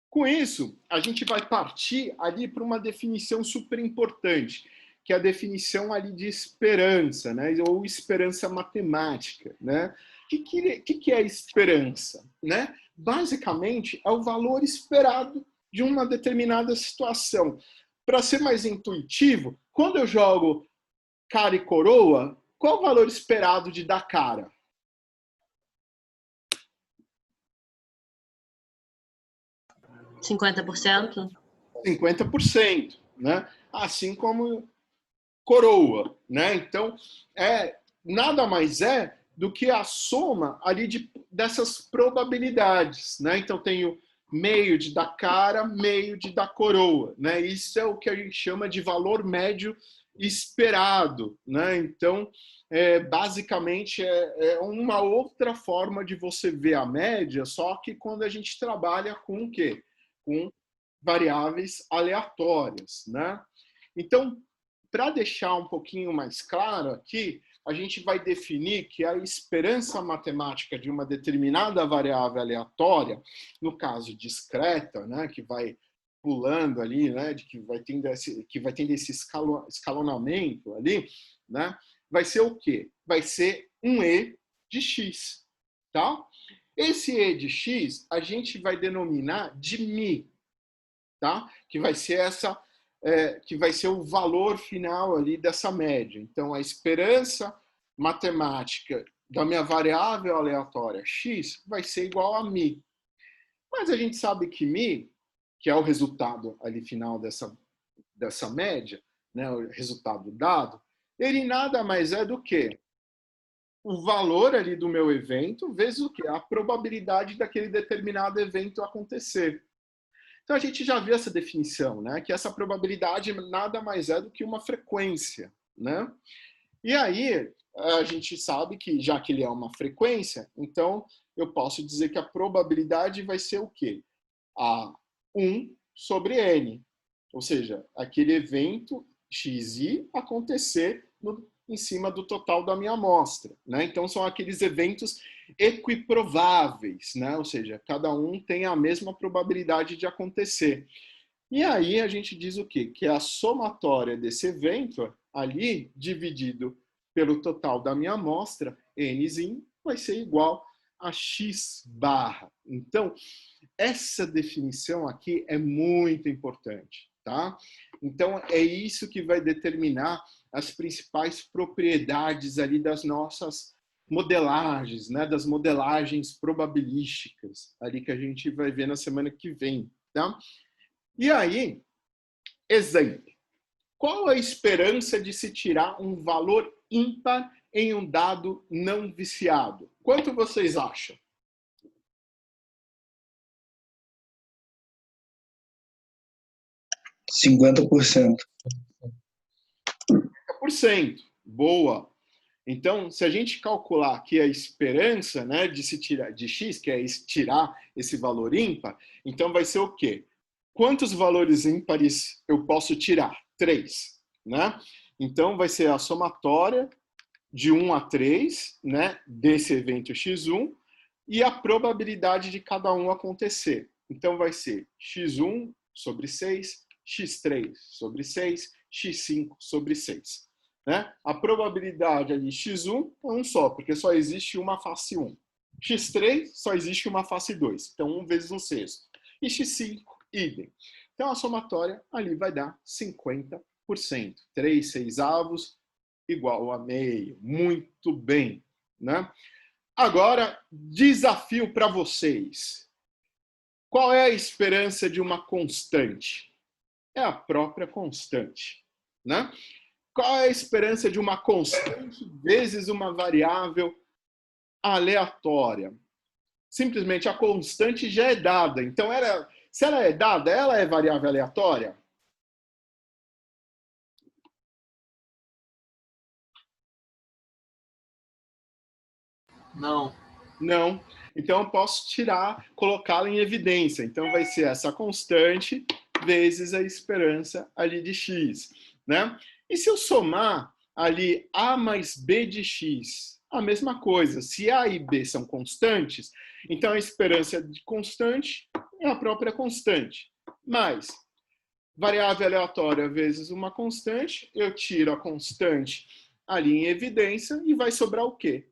Com isso, a gente vai partir ali para uma definição super importante, que é a definição ali de esperança, né? Ou esperança matemática, né? O que é esperança, né? Basicamente, é o valor esperado de uma determinada situação. Para ser mais intuitivo, quando eu jogo cara e coroa, qual o valor esperado de dar cara? %50%? 50%, né? Assim como coroa, né? Então, nada mais é do que a soma ali dessas probabilidades, né? Então, tenho meio de dar cara, meio de dar coroa, né? Isso é o que a gente chama de valor médio esperado, né? Então, basicamente, é uma outra forma de você ver a média, só que quando a gente trabalha com o quê? Com variáveis aleatórias, né? Então, para deixar um pouquinho mais claro aqui, a gente vai definir que a esperança matemática de uma determinada variável aleatória, no caso discreta, né, que vai pulando ali, né, que vai tendo esse escalonamento ali, né, vai ser o quê? Vai ser um E de X, tá? Esse E de X a gente vai denominar de μ, tá? Que vai ser o valor final ali dessa média. Então, a esperança matemática da minha variável aleatória x vai ser igual a μ. Mas a gente sabe que μ, que é o resultado ali final dessa média, né, o resultado dado, ele nada mais é do que o valor ali do meu evento vezes o quê? A probabilidade daquele determinado evento acontecer. Então, a gente já viu essa definição, né? Que essa probabilidade nada mais é do que uma frequência, né? E aí, a gente sabe que, já que ele é uma frequência, então eu posso dizer que a probabilidade vai ser o quê? A 1 sobre N. Ou seja, aquele evento XI acontecer em cima do total da minha amostra, né? Então, são aqueles eventos equiprováveis, né? Ou seja, cada um tem a mesma probabilidade de acontecer. E aí a gente diz o quê? Que a somatória desse evento ali, dividido pelo total da minha amostra, Nzinho, vai ser igual a X barra. Então, essa definição aqui é muito importante, tá? Então, é isso que vai determinar as principais propriedades ali das nossas modelagens, né? Das modelagens probabilísticas, ali que a gente vai ver na semana que vem, tá? E aí, exemplo. Qual a esperança de se tirar um valor ímpar em um dado não viciado? Quanto vocês acham? 50%. 50%. Boa. Então, se a gente calcular aqui a esperança, né, de se tirar de x, que é tirar esse valor ímpar, então vai ser o quê? Quantos valores ímpares eu posso tirar? 3, né? Então, vai ser a somatória de 1 a 3, né, desse evento x1 e a probabilidade de cada um acontecer. Então, vai ser x1 sobre 6, x3 sobre 6, x5 sobre 6. Né? A probabilidade ali x1 é um só, porque só existe uma face 1. x3 só existe uma face 2, então 1 vezes 1/6. E x5, idem. Então a somatória ali vai dar 50%. 3/6 igual a meio. Muito bem. Né? Agora, desafio para vocês. Qual é a esperança de uma constante? É a própria constante. Né? Qual é a esperança de uma constante vezes uma variável aleatória? Simplesmente a constante já é dada. Então, se ela é dada, ela é variável aleatória? Não. Não. Então, eu posso colocá-la em evidência. Então, vai ser essa constante vezes a esperança ali de x. Né? E se eu somar ali A mais B de x, a mesma coisa. Se A e B são constantes, então a esperança de constante é a própria constante. Mas variável aleatória vezes uma constante, eu tiro a constante ali em evidência e vai sobrar o quê?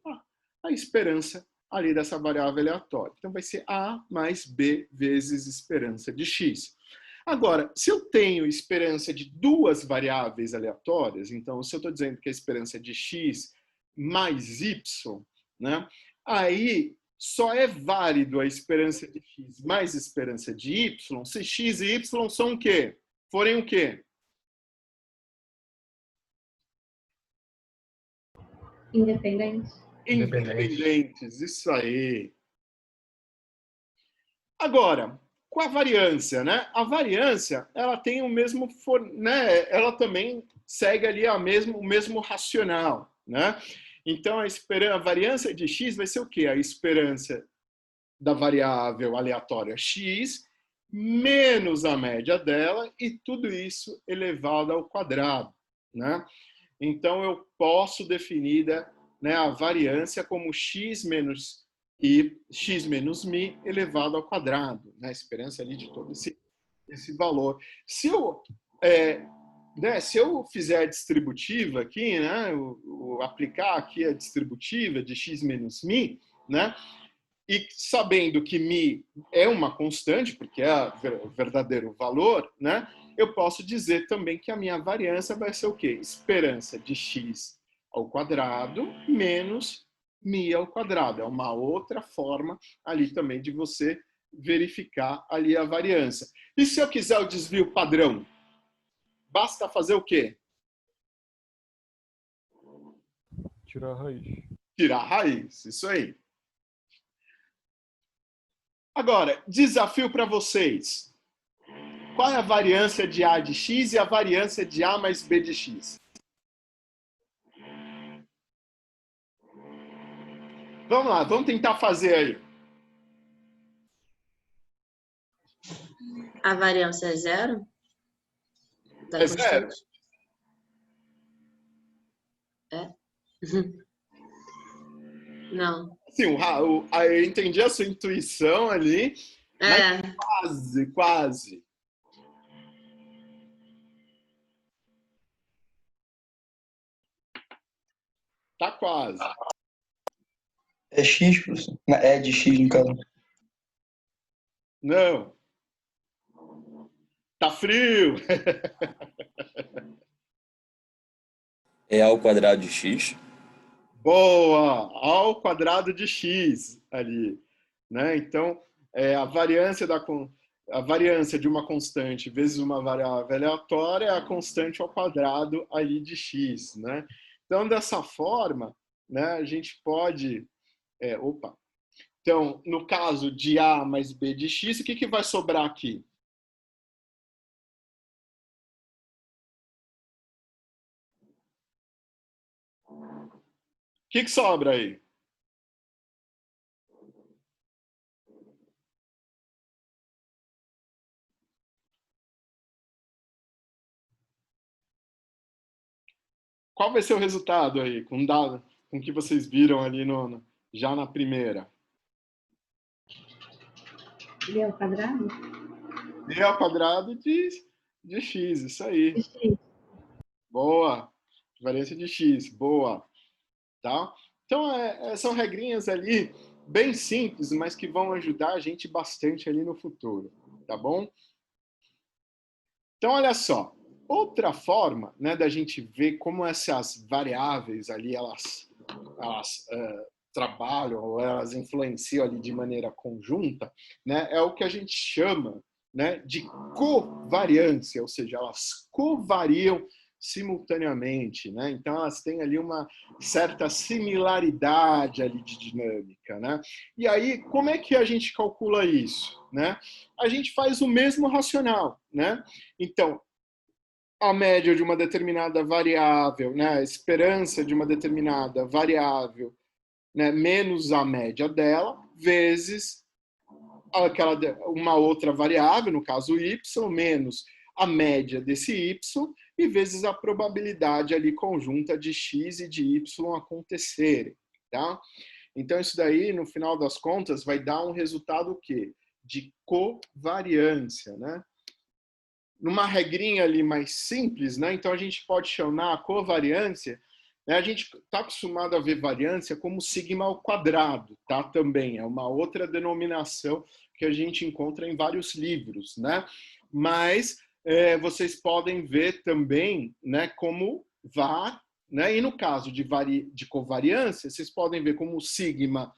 A esperança ali dessa variável aleatória. Então vai ser A mais B vezes esperança de x. Agora, se eu tenho esperança de duas variáveis aleatórias, então se eu estou dizendo que a esperança é de x mais y, né, aí só é válido a esperança de x mais esperança de y se x e y são o quê? Forem o quê? Independente. Independentes, isso aí. Agora, com a variância, né? A variância, ela tem o mesmo, né? Ela também segue ali o mesmo racional, né? Então, a variância de x vai ser o quê? A esperança da variável aleatória x menos a média dela, e tudo isso elevado ao quadrado, né? Então, eu posso definir, né, a variância como x menos mi elevado ao quadrado, né? A esperança ali de todo esse valor. Se eu, né, se eu fizer a distributiva aqui, né, aplicar aqui a distributiva de x menos mi, né, e sabendo que mi é uma constante, porque é o verdadeiro valor, né, eu posso dizer também que a minha variância vai ser o quê? Esperança de x ao quadrado menos mi ao quadrado. É uma outra forma ali também de você verificar ali a variância. E se eu quiser o desvio padrão? Basta fazer o quê? Tirar a raiz. Tirar a raiz, isso aí. Agora, desafio para vocês. Qual é a variância de A de x e a variância de A mais B de x? Vamos lá, vamos tentar fazer aí. A variância é zero? Da É zero. constante? É? Não. Sim, eu entendi a sua intuição ali, É. mas quase. Tá quase. É x, professor? É de x, no caso. Não. Tá frio. É ao quadrado de x? Boa! Ao quadrado de x ali, né? Então, a variância de uma constante vezes uma variável aleatória é a constante ao quadrado ali de x, né? Então, dessa forma, né, a gente pode... Então, no caso de A mais B de x, o que vai sobrar aqui? O que sobra aí? Qual vai ser o resultado aí, com o que vocês viram ali já na primeira? B ao quadrado? B ao quadrado de x, isso aí. De x. Boa. Variância de x, boa. Tá? Então, são regrinhas ali bem simples, mas que vão ajudar a gente bastante ali no futuro, tá bom? Então, olha só. Outra forma, né, da gente ver como essas variáveis ali, elas trabalham, ou elas influenciam ali de maneira conjunta, né, é o que a gente chama, né, de covariância, ou seja, elas covariam simultaneamente, né? Então elas têm ali uma certa similaridade ali de dinâmica, né? E aí, como é que a gente calcula isso, né? A gente faz o mesmo racional, né? Então, a média de uma determinada variável, né? A esperança de uma determinada variável, né? Menos a média dela, vezes uma outra variável, no caso y, menos a média desse y, e vezes a probabilidade ali conjunta de x e de y acontecerem, tá? Então, isso daí, no final das contas, vai dar um resultado o quê? De covariância, né? Numa regrinha ali mais simples, né? Então, a gente pode chamar a covariância, né? A gente está acostumado a ver variância como sigma ao quadrado, tá? Também é uma outra denominação que a gente encontra em vários livros, né? Mas vocês podem ver também, né, como var, né? E no caso de covariância, vocês podem ver como sigma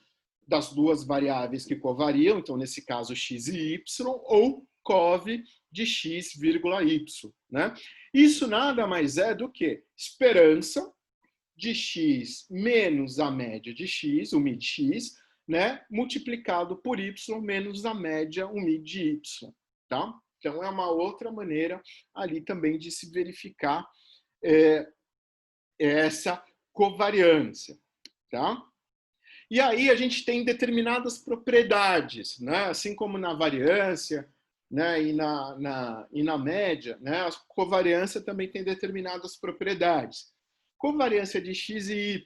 das duas variáveis que covariam, então nesse caso x e y, ou cov de x, y, né? Isso nada mais é do que esperança de x menos a média de x, o mi de x, né, multiplicado por y menos a média, o mi de y, tá? Então, é uma outra maneira ali também de se verificar essa covariância, tá? E aí a gente tem determinadas propriedades, né? Assim como na variância, né, e na média, né, a covariância também tem determinadas propriedades. Covariância de x e y,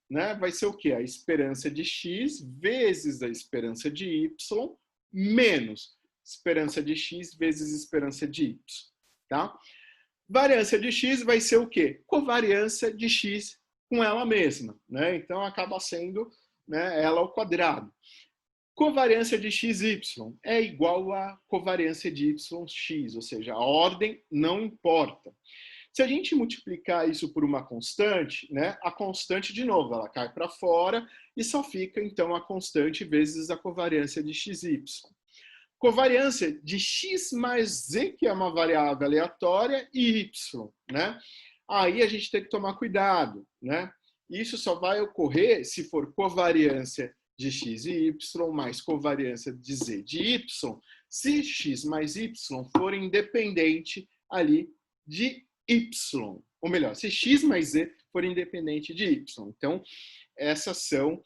né, vai ser o quê? A esperança de x vezes a esperança de y menos esperança de x vezes esperança de y, tá? Variância de x vai ser o quê? Covariância de x com ela mesma, né? Então acaba sendo, né, ela ao quadrado. Covariância de xy é igual a covariância de yx, ou seja, a ordem não importa. Se a gente multiplicar isso por uma constante, né, a constante, de novo, ela cai para fora e só fica, então, a constante vezes a covariância de xy. Covariância de x mais z, que é uma variável aleatória, e y, né? Aí a gente tem que tomar cuidado, né? Isso só vai ocorrer se for covariância de x e y mais covariância de z de y, se x mais y for independente ali de y. Ou melhor, se x mais z for independente de y. Então, essas são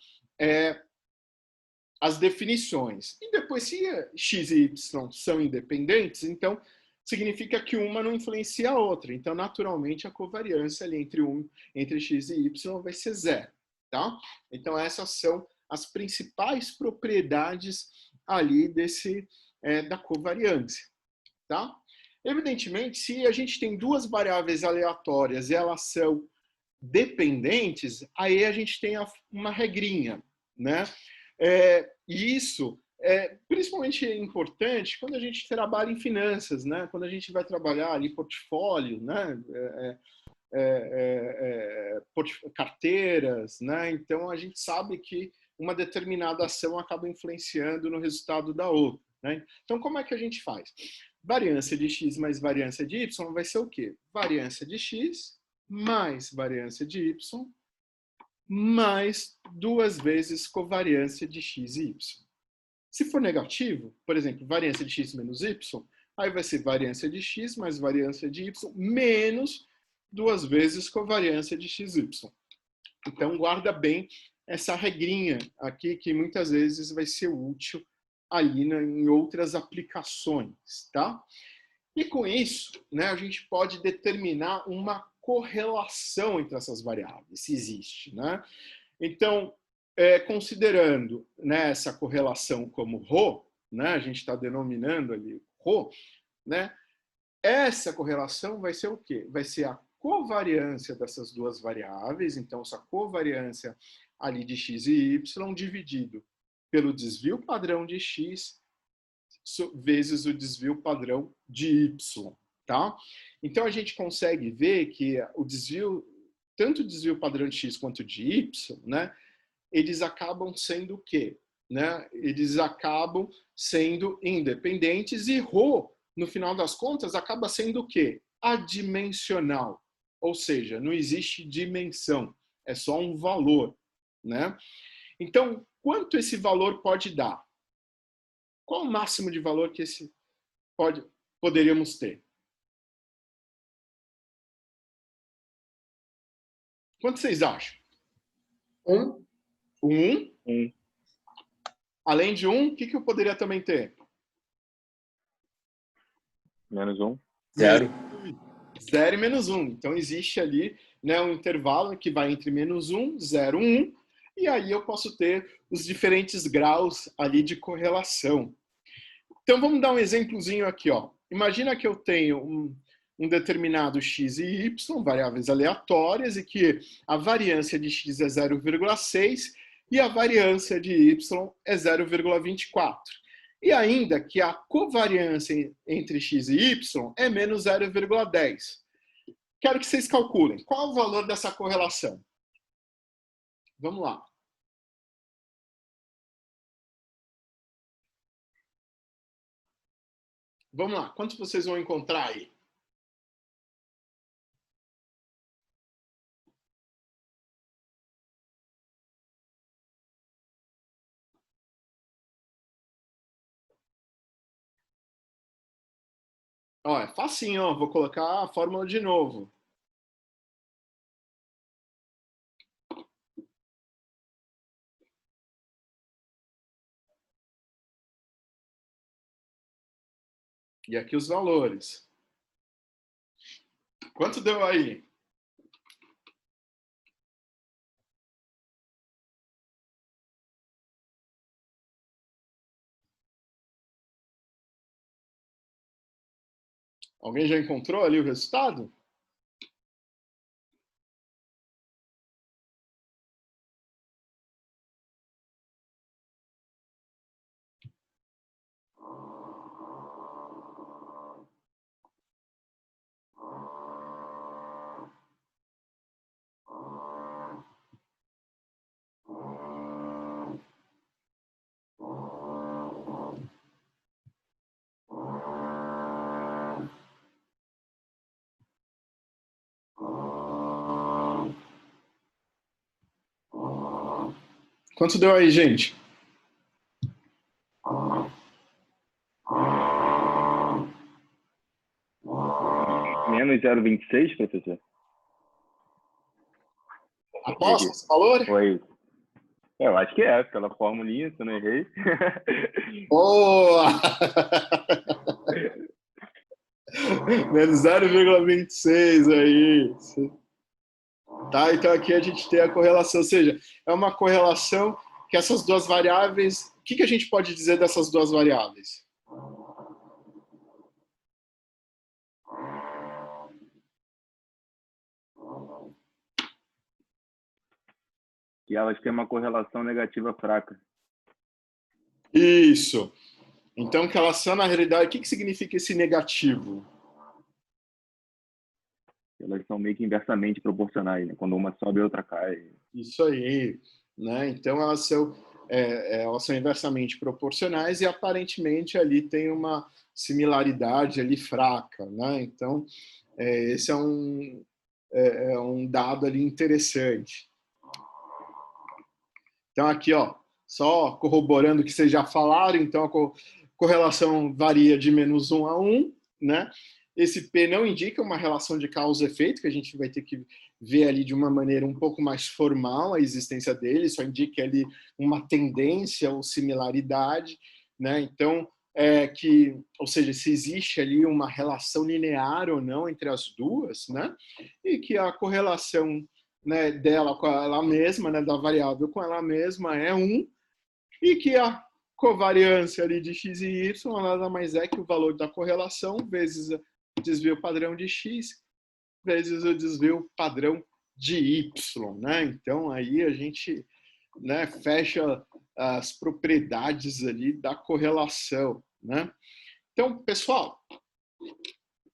as definições. E depois, se x e y são independentes, então significa que uma não influencia a outra. Então, naturalmente, a covariância ali entre x e y vai ser zero. Tá? Então, essas são as principais propriedades ali da covariância. Tá? Evidentemente, se a gente tem duas variáveis aleatórias e elas são dependentes, aí a gente tem uma regrinha, né? E isso é principalmente importante quando a gente trabalha em finanças, né? Quando a gente vai trabalhar ali portfólio, né? Carteiras, né? Então a gente sabe que uma determinada ação acaba influenciando no resultado da outra, né? Então como é que a gente faz? Variância de x mais variância de y vai ser o quê? Variância de x mais variância de y mais duas vezes covariância de x e y. Se for negativo, por exemplo, variância de x menos y, aí vai ser variância de x mais variância de y menos duas vezes covariância de xy. Então, guarda bem essa regrinha aqui, que muitas vezes vai ser útil ali em outras aplicações, tá? E com isso, né, a gente pode determinar uma correlação entre essas variáveis, se existe, né? Então, considerando, né, essa correlação como ρ, né, a gente está denominando ali ρ, né, essa correlação vai ser o quê? Vai ser a covariância dessas duas variáveis, então essa covariância ali de x e y dividido pelo desvio padrão de x vezes o desvio padrão de y, tá? Então a gente consegue ver que o desvio, tanto o desvio padrão de x quanto de y, né, eles acabam sendo o quê? Né? Eles acabam sendo independentes e ρ, no final das contas, acaba sendo o quê? Adimensional. Ou seja, não existe dimensão, é só um valor, né? Então, quanto esse valor pode dar? Qual o máximo de valor que poderíamos ter? Quanto vocês acham? 1. 1? 1. Além de 1, o que eu poderia também ter? Menos 1. 0. 0 e menos 1. Então, existe ali, né, um intervalo que vai entre menos 1, 0, 1. E aí eu posso ter os diferentes graus ali de correlação. Então, vamos dar um exemplozinho aqui, ó. Imagina que eu tenho um determinado x e y, variáveis aleatórias, e que a variância de x é 0,6 e a variância de y é 0,24. E ainda que a covariância entre x e y é menos 0,10. Quero que vocês calculem. Qual é o valor dessa correlação? Vamos lá. Vamos lá. Quantos vocês vão encontrar aí? Ó, é facinho, ó. Vou colocar a fórmula de novo. E aqui os valores. Quanto deu aí? Alguém já encontrou ali o resultado? Quanto deu aí, gente? Menos 0,26, professor? Aposta esse valor? Foi. Eu acho que é, pela formulinha, se eu não errei. Boa! Menos 0,26 aí. Tá, então aqui a gente tem a correlação, ou seja, é uma correlação que essas duas variáveis... O que a gente pode dizer dessas duas variáveis? E elas têm uma correlação negativa fraca. Isso. Então, que elas são, na realidade, o que significa esse negativo? Elas são meio que inversamente proporcionais, né? Quando uma sobe, a outra cai. Isso aí. Né? Então, elas são inversamente proporcionais e, aparentemente, ali tem uma similaridade ali fraca. Né? Então, esse é um dado ali interessante. Então, aqui, ó, só corroborando o que vocês já falaram, então a correlação varia de -1 a 1, né? Esse P não indica uma relação de causa e efeito, que a gente vai ter que ver ali de uma maneira um pouco mais formal a existência dele, só indica ali uma tendência ou similaridade, né? Então, ou seja, se existe ali uma relação linear ou não entre as duas, né? E que a correlação, né, dela com ela mesma, né, da variável com ela mesma é 1, e que a covariância ali de x e y nada mais é que o valor da correlação vezes o desvio padrão de x vezes o desvio padrão de y, né? Então aí a gente, né, fecha as propriedades ali da correlação, né? Então, pessoal,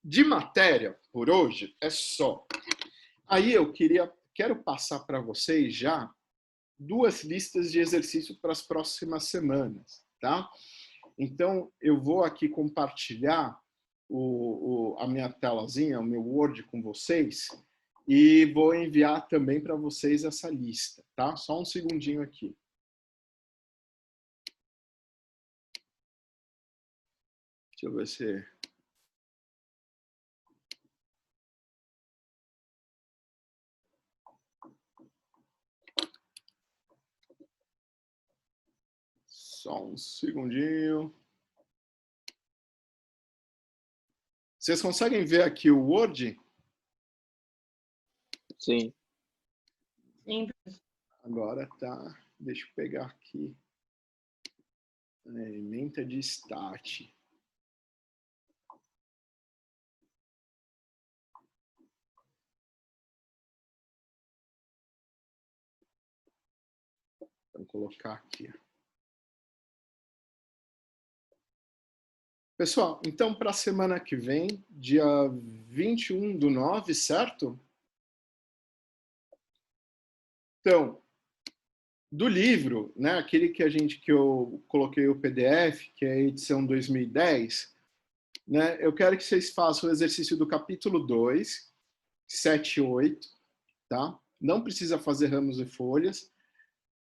de matéria por hoje é só. Aí eu quero passar para vocês já 2 listas de exercício para as próximas semanas, tá? Então, eu vou aqui compartilhar a minha telazinha, o meu Word com vocês, e vou enviar também para vocês essa lista, tá? Só um segundinho aqui. Deixa eu ver se... Só um segundinho. Vocês conseguem ver aqui o Word? Sim. Sim. Agora tá. Deixa eu pegar aqui. Ementa de Start. Vou colocar aqui. Pessoal, então para a semana que vem, dia 21/9, certo? Então, do livro, né, aquele que eu coloquei o PDF, que é a edição 2010, né, eu quero que vocês façam o exercício do capítulo 2, 7 e 8, tá? Não precisa fazer ramos e folhas.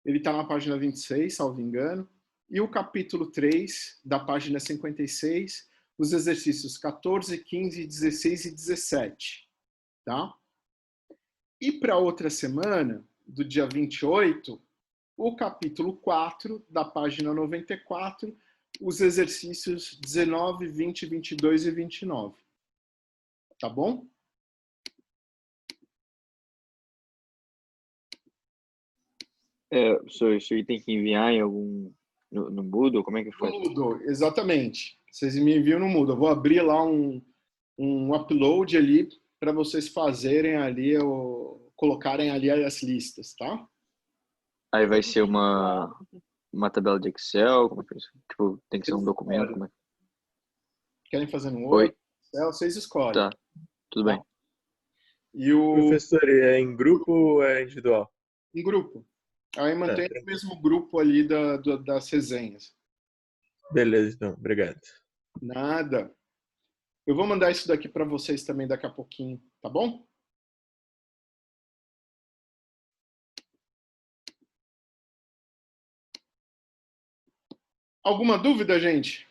Ele está na página 26, salvo engano. E o capítulo 3, da página 56, os exercícios 14, 15, 16 e 17. Tá? E para outra semana, do dia 28, o capítulo 4, da página 94, os exercícios 19, 20, 22 e 29. Tá bom? Professor, isso aí tem que enviar em algum... No Moodle? Como é que faz? No Moodle, exatamente. Vocês me enviam no Moodle. Eu vou abrir lá um upload ali para vocês fazerem ali, colocarem ali as listas, tá? Aí vai ser uma tabela de Excel? Como é que é isso? Tipo, tem que ser um documento? Como é? Querem fazer no Oi? Word? Excel, vocês escolhem. Tá, tudo bem. E o... Professor, é em grupo ou é individual? Em grupo. Aí mantém o mesmo grupo ali das resenhas. Beleza, então. Obrigado. Nada. Eu vou mandar isso daqui para vocês também daqui a pouquinho, tá bom? Alguma dúvida, gente?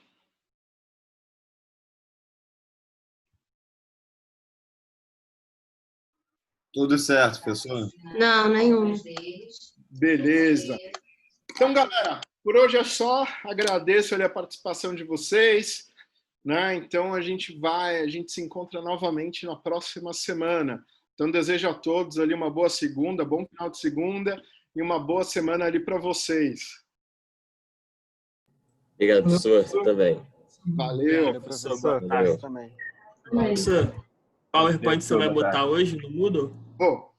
Tudo certo, professor? Não, nenhum. Beleza. Então, galera, por hoje é só. Agradeço ali a participação de vocês, né? Então a gente se encontra novamente na próxima semana. Então desejo a todos ali uma boa segunda, bom final de segunda e uma boa semana ali para vocês. Obrigado, professor. Você também. Valeu. Valeu, professor. Boa Valeu. tarde também. Professor, PowerPoint você vai botar hoje no Moodle? Pô,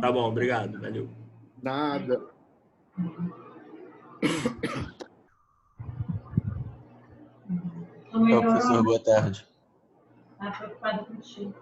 Tá bom, obrigado. Valeu. nada. Professor, boa tarde. Tá preocupada contigo.